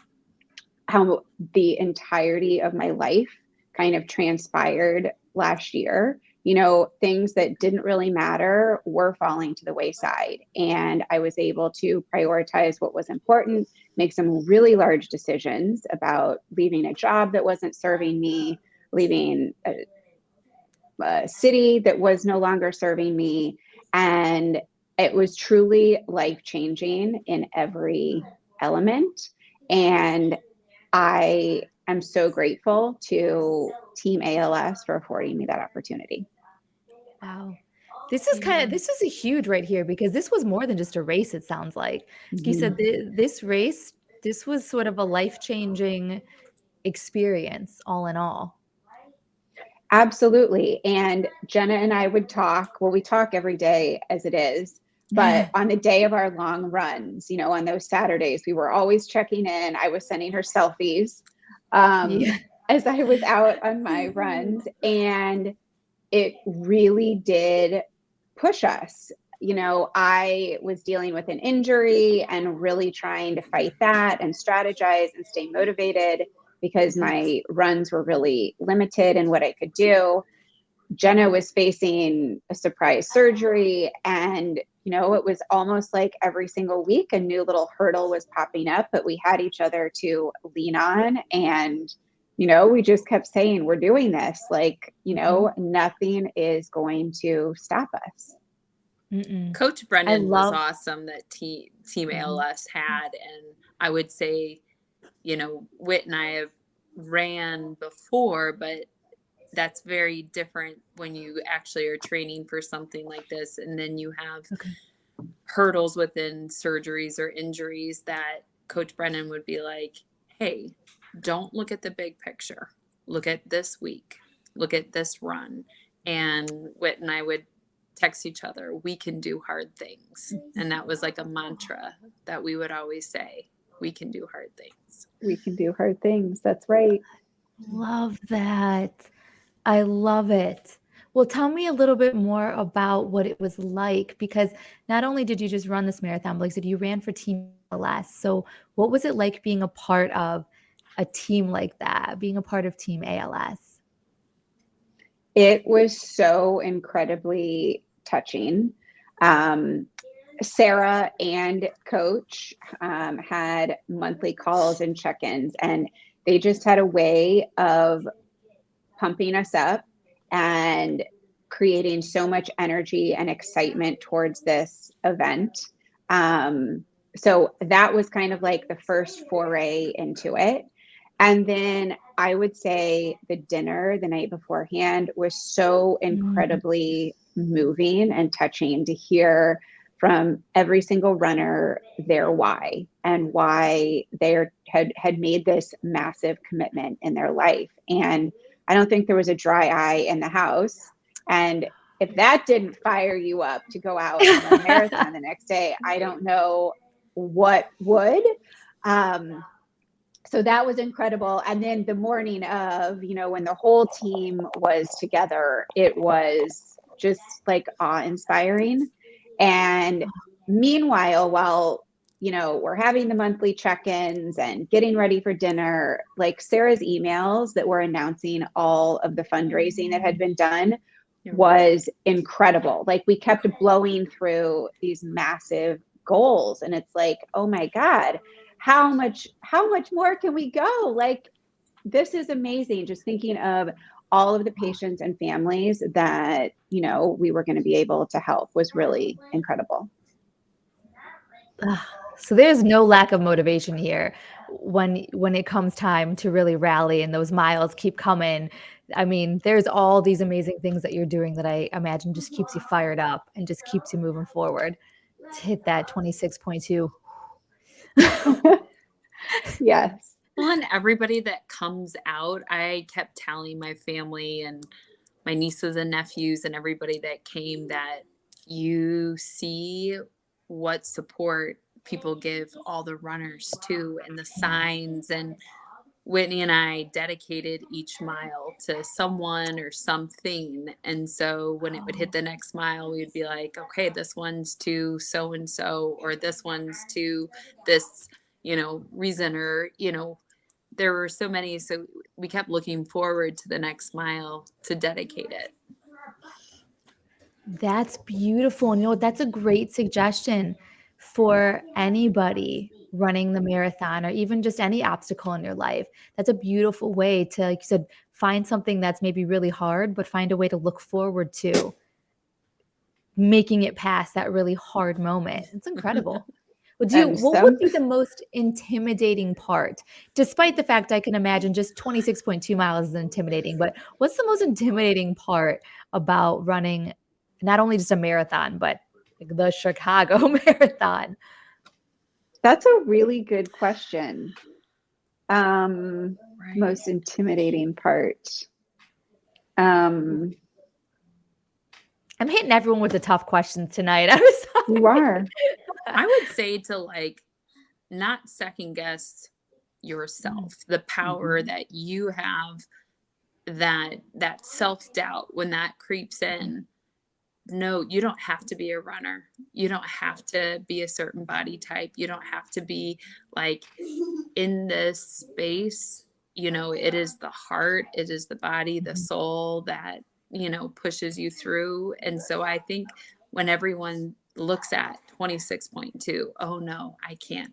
how the entirety of my life kind of transpired last year. You know, things that didn't really matter were falling to the wayside. And I was able to prioritize what was important, make some really large decisions about leaving a job that wasn't serving me, leaving a city that was no longer serving me. And it was truly life-changing in every element. And I am so grateful to Team ALS for affording me that opportunity. Wow. This is a huge right here, because this was more than just a race, it sounds like. You said this race, this was sort of a life-changing experience all in all. Absolutely. And Jenna and I would talk. Well, we talk every day as it is, but on the day of our long runs, you know, on those Saturdays, we were always checking in. I was sending her selfies as I was out on my runs. And it really did push us. You know, I was dealing with an injury and really trying to fight that and strategize and stay motivated, because my runs were really limited in what I could do. Jenna was facing a surprise surgery, and, you know, it was almost like every single week a new little hurdle was popping up, but we had each other to lean on. And, you know, we just kept saying, we're doing this. Like, you know, nothing is going to stop us. Coach Brendan was awesome that Team ALS had. And I would say, you know, Whit and I have ran before, but that's very different when you actually are training for something like this. And then you have hurdles within surgeries or injuries that Coach Brennan would be like, hey, don't look at the big picture. Look at this week. Look at this run. And Whit and I would text each other, we can do hard things. And that was like a mantra that we would always say, we can do hard things. We can do hard things. That's right. Love that. I love it. Well, tell me a little bit more about what it was like, because not only did you just run this marathon, but like I said, you ran for Team ALS. So what was it like being a part of a team like that, being a part of Team ALS? It was so incredibly touching. Sarah and Coach had monthly calls and check-ins, and they just had a way of pumping us up and creating so much energy and excitement towards this event. So that was kind of like the first foray into it. And then I would say the dinner the night beforehand was so incredibly moving and touching to hear from every single runner their why, and why they had made this massive commitment in their life. And I don't think there was a dry eye in the house. And if that didn't fire you up to go out and run a marathon the next day, I don't know what would. So that was incredible. And then the morning of, you know, when the whole team was together, it was just like awe-inspiring. And meanwhile, while, you know, we're having the monthly check-ins and getting ready for dinner, like Sarah's emails that were announcing all of the fundraising that had been done was incredible. Like, we kept blowing through these massive goals, and it's like, oh my God, how much more can we go? Like, this is amazing. Just thinking of all of the patients and families that, you know, we were going to be able to help was really incredible. So there's no lack of motivation here when it comes time to really rally and those miles keep coming. I mean, there's all these amazing things that you're doing that I imagine just keeps you fired up and just keeps you moving forward to hit that 26.2. Yes. Well, and everybody that comes out, I kept telling my family and my nieces and nephews and everybody that came that you see what support people give all the runners too, and the signs. And Whitney and I dedicated each mile to someone or something. And so when it would hit the next mile, we'd be like, okay, this one's to so and so, or this one's to this, reason, or, there were so many. So we kept looking forward to the next mile to dedicate it. That's beautiful. And that's a great suggestion for anybody running the marathon or even just any obstacle in your life. That's a beautiful way to, like you said, find something that's maybe really hard, but find a way to look forward to making it past that really hard moment. It's incredible. What would be the most intimidating part? Despite the fact I can imagine just 26.2 miles is intimidating, but what's the most intimidating part about running not only just a marathon, but the Chicago Marathon? That's a really good question. Right. Most intimidating part. I'm hitting everyone with the tough questions tonight. I'm sorry. You are. I would say to not second guess yourself, the power that you have, that self-doubt when that creeps in. No, you don't have to be a runner. You don't have to be a certain body type. You don't have to be in this space. It is the heart, it is the body, the soul that, pushes you through. And so I think when everyone looks at 26.2, oh no, I can't.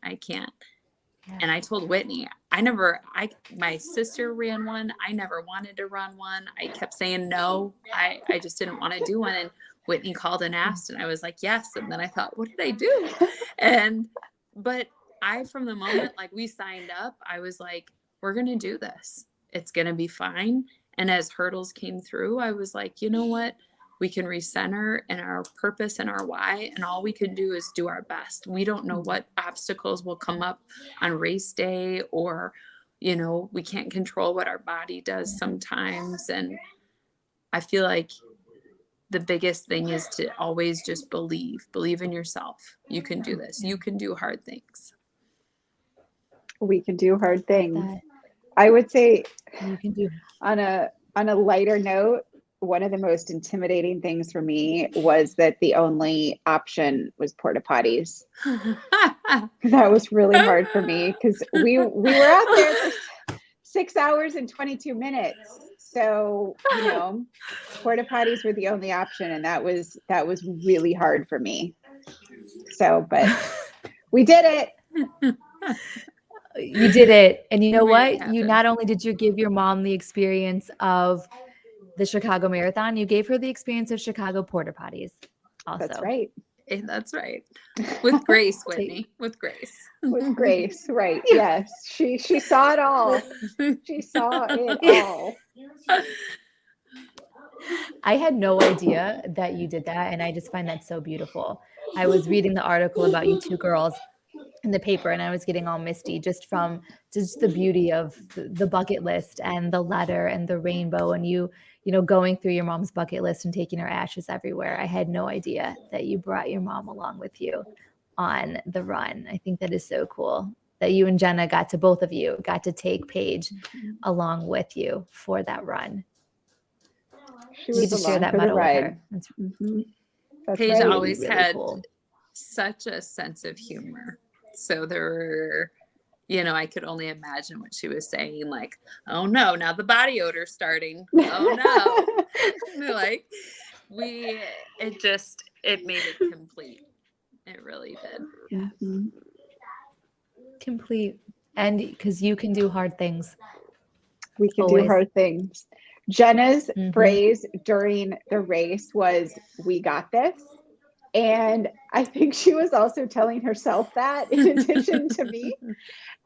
Yeah. And I told Whitney, my sister ran one. I never wanted to run one. I kept saying no. I just didn't want to do one. And Whitney called and asked, and I was like, yes. And then I thought, what did I do? But from the moment we signed up, I was like, we're going to do this. It's going to be fine. And as hurdles came through, I was like, you know what? We can recenter in our purpose and our why, and all we can do is do our best. We don't know what obstacles will come up on race day, or, we can't control what our body does sometimes. And I feel like the biggest thing is to always just believe in yourself. You can do this. You can do hard things. We can do hard things. I would say you can do on a lighter note, one of the most intimidating things for me was that the only option was porta potties. That was really hard for me because we were out there for 6 hours and 22 minutes. So, porta potties were the only option, and that was really hard for me. So, but we did it. You did it. And you know what? You not only did you give your mom the experience of the Chicago Marathon, you gave her the experience of Chicago porta potties also. That's right. That's right. With grace, Whitney. With grace. With grace, right. Yes. She saw it all. She saw it all. I had no idea that you did that, and I just find that so beautiful. I was reading the article about you two girls in the paper, and I was getting all misty just from the beauty of the bucket list and the letter and the rainbow, and you going through your mom's bucket list and taking her ashes everywhere. I had no idea that you brought your mom along with you on the run. I think that is so cool that you and Jenna both of you got to take Paige along with you for that run. She was to share that medal with her. Paige always really had such a sense of humor. So there were, I could only imagine what she was saying, like, oh no, now the body odor's starting. Oh no. It made it complete. It really did. Mm-hmm. Complete. And because you can do hard things. We can do hard things. Jenna's phrase during the race was, "We got this." And I think she was also telling herself that in addition to me.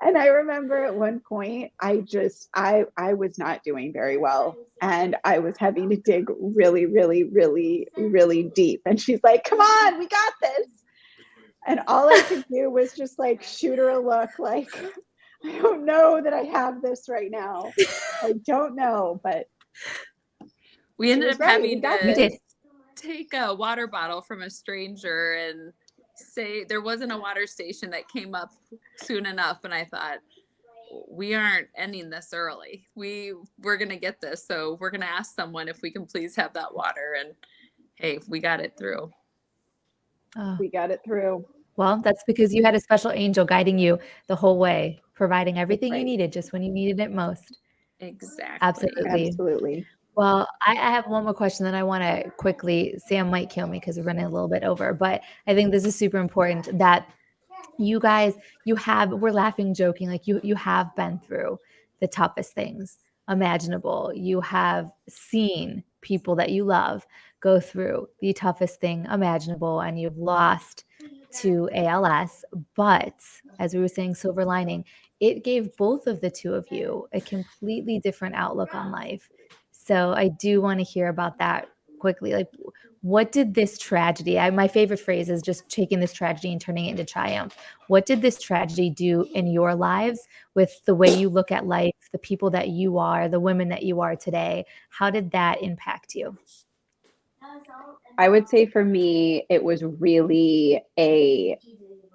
And I remember at one point, I was not doing very well. And I was having to dig really, really, really, really deep. And she's like, come on, we got this. And all I could do was just like shoot her a look like, I don't know that I have this right now. I don't know, but we ended up right. We having got to this. take a water bottle from a stranger and say there wasn't a water station that came up soon enough. And I thought, we aren't ending this early. We're going to get this. So we're going to ask someone if we can please have that water. And hey, we got it through. Oh, We got it through. well, that's because you had a special angel guiding you the whole way, providing everything you Right. needed just when you needed it most. Exactly. Absolutely. Absolutely. Well, I have one more question that I want to quickly, Sam might kill me because we're running a little bit over, but I think this is super important that you guys, we're laughing, joking, like you have been through the toughest things imaginable. You have seen people that you love go through the toughest thing imaginable, and you've lost to ALS. But as we were saying, silver lining, it gave both of the two of you a completely different outlook on life. So I do want to hear about that quickly. Like, what did this tragedy, my favorite phrase is just taking this tragedy and turning it into triumph. What did this tragedy do in your lives with the way you look at life, the people that you are, the women that you are today? How did that impact you? I would say for me, it was really a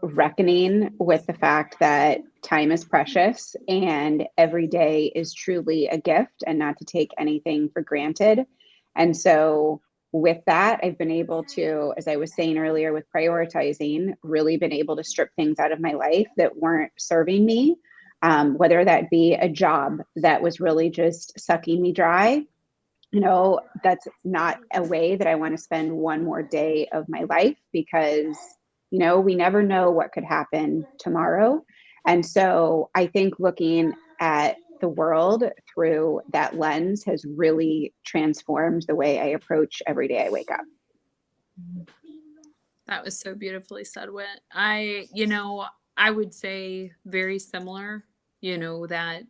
reckoning with the fact that time is precious and every day is truly a gift, and not to take anything for granted. And so with that, I've been able to, as I was saying earlier, with prioritizing, really been able to strip things out of my life that weren't serving me, whether that be a job that was really just sucking me dry. That's not a way that I want to spend one more day of my life, because, we never know what could happen tomorrow. And so I think looking at the world through that lens has really transformed the way I approach every day I wake up. That was so beautifully said, Whit. I would say very similar, that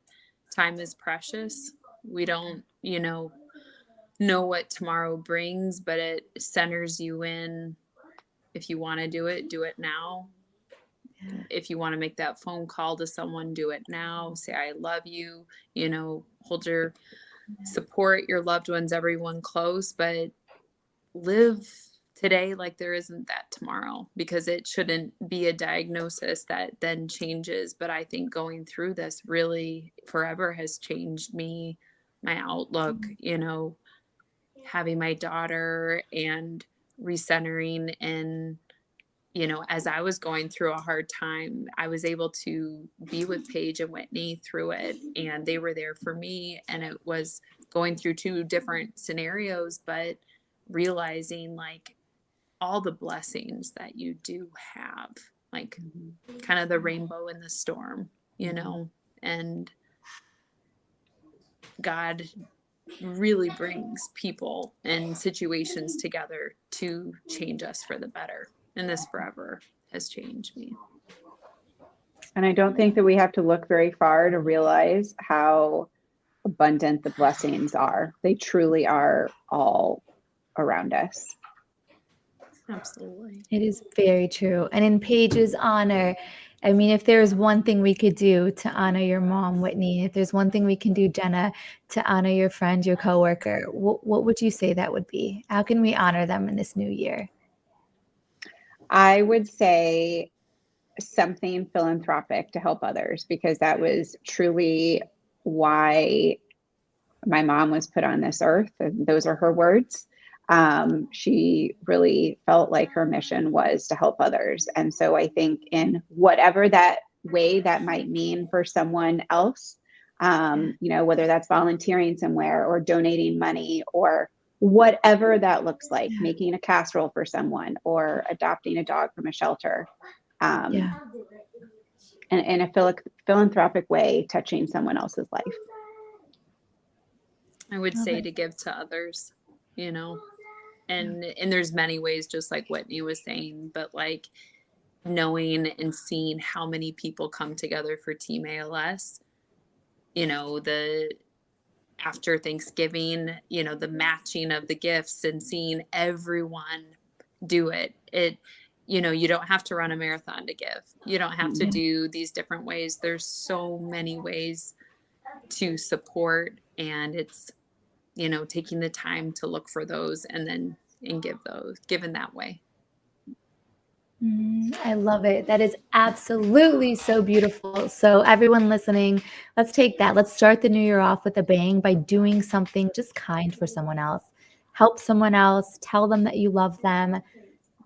time is precious. We don't, know what tomorrow brings, but it centers you in. If you want to do it now. If you want to make that phone call to someone, do it now. Say, I love you, support your loved ones, everyone close, but live today like there isn't that tomorrow, because it shouldn't be a diagnosis that then changes. But I think going through this really forever has changed me, my outlook, having my daughter and recentering. And as I was going through a hard time, I was able to be with Paige and Whitney through it, and they were there for me. And it was going through two different scenarios, but realizing like all the blessings that you do have, like kind of the rainbow in the storm, and God really brings people and situations together to change us for the better. And this forever has changed me. And I don't think that we have to look very far to realize how abundant the blessings are. They truly are all around us. Absolutely. It is very true. And in Paige's honor, I mean, if there's one thing we could do to honor your mom, Whitney, if there's one thing we can do, Jenna, to honor your friend, your coworker, what would you say that would be? How can we honor them in this new year? I would say something philanthropic to help others, because that was truly why my mom was put on this earth. And those are her words. She really felt like her mission was to help others. And so I think in whatever that way that might mean for someone else, whether that's volunteering somewhere or donating money or whatever that looks like, making a casserole for someone or adopting a dog from a shelter, in a philanthropic way, touching someone else's life. I would say to give to others, and there's many ways, just like Whitney was saying, but like knowing and seeing how many people come together for Team ALS, the after Thanksgiving, the matching of the gifts and seeing everyone do it. you don't have to run a marathon to give. You don't have to do these different ways. There's so many ways to support, and it's, taking the time to look for those and give in that way. I love it. That is absolutely so beautiful. So everyone listening, let's take that. Let's start the new year off with a bang by doing something just kind for someone else. Help someone else. Tell them that you love them.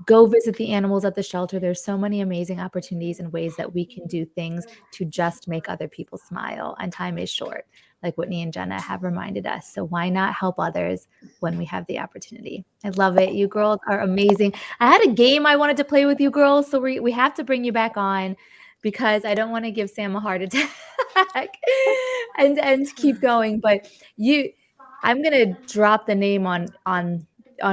Go visit the animals at the shelter. There's so many amazing opportunities and ways that we can do things to just make other people smile. And time is short, like Whitney and Jenna have reminded us. So why not help others when we have the opportunity? I love it. You girls are amazing. I had a game I wanted to play with you girls, so we have to bring you back on because I don't want to give Sam a heart attack and keep going. But I'm gonna drop the name on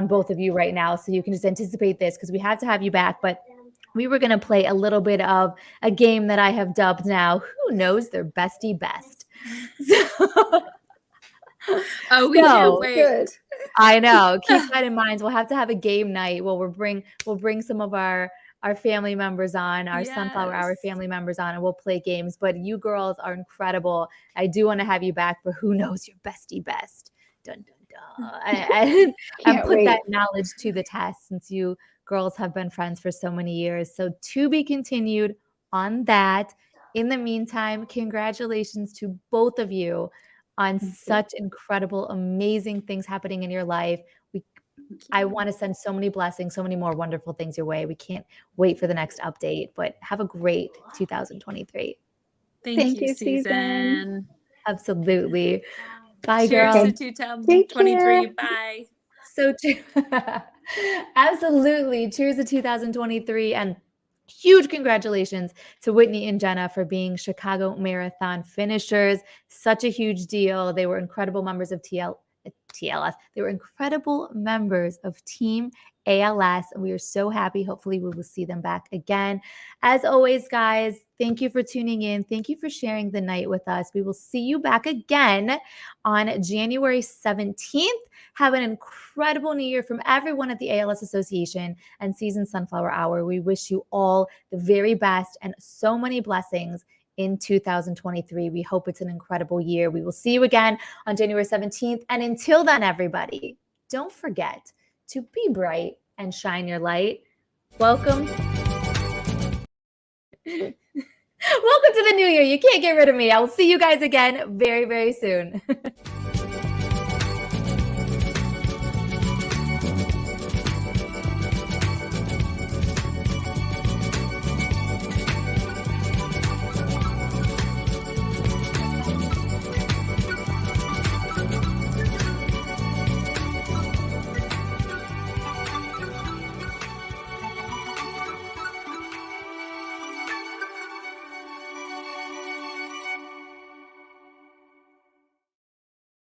both of you right now, so you can just anticipate this because we have to have you back. But we were going to play a little bit of a game that I have dubbed now, Who Knows Their Bestie Best? Oh, we can't wait. Good. I know. Keep that in mind. We'll have to have a game night. We'll bring some of our family members on, our Sunflower Hour family members on, and we'll play games. But you girls are incredible. I do want to have you back for Who Knows Your Bestie Best. Dun, dun, dun. And put that knowledge to the test, since you girls have been friends for so many years. So to be continued on that. In the meantime, congratulations to both of you on such incredible, amazing things happening in your life. I want to send so many blessings, so many more wonderful things your way. We can't wait for the next update, but have a great 2023. Thank you, Susan. Absolutely. Bye, Cheers girls. to 2023. Bye. So absolutely. Cheers to 2023. And huge congratulations to Whitney and Jenna for being Chicago Marathon finishers. Such a huge deal. They were incredible members of TLS. They were incredible members of Team ALS, and we are so happy. Hopefully we will see them back again. As always, guys, thank you for tuning in. Thank you for sharing the night with us. We will see you back again on January 17th. Have an incredible new year from everyone at the ALS Association and Season Sunflower Hour. We wish you all the very best and so many blessings in 2023. We hope it's an incredible year. We will see you again on January 17th. And until then, everybody, don't forget to be bright and shine your light. Welcome. Welcome to the new year. You can't get rid of me. I will see you guys again very, very soon.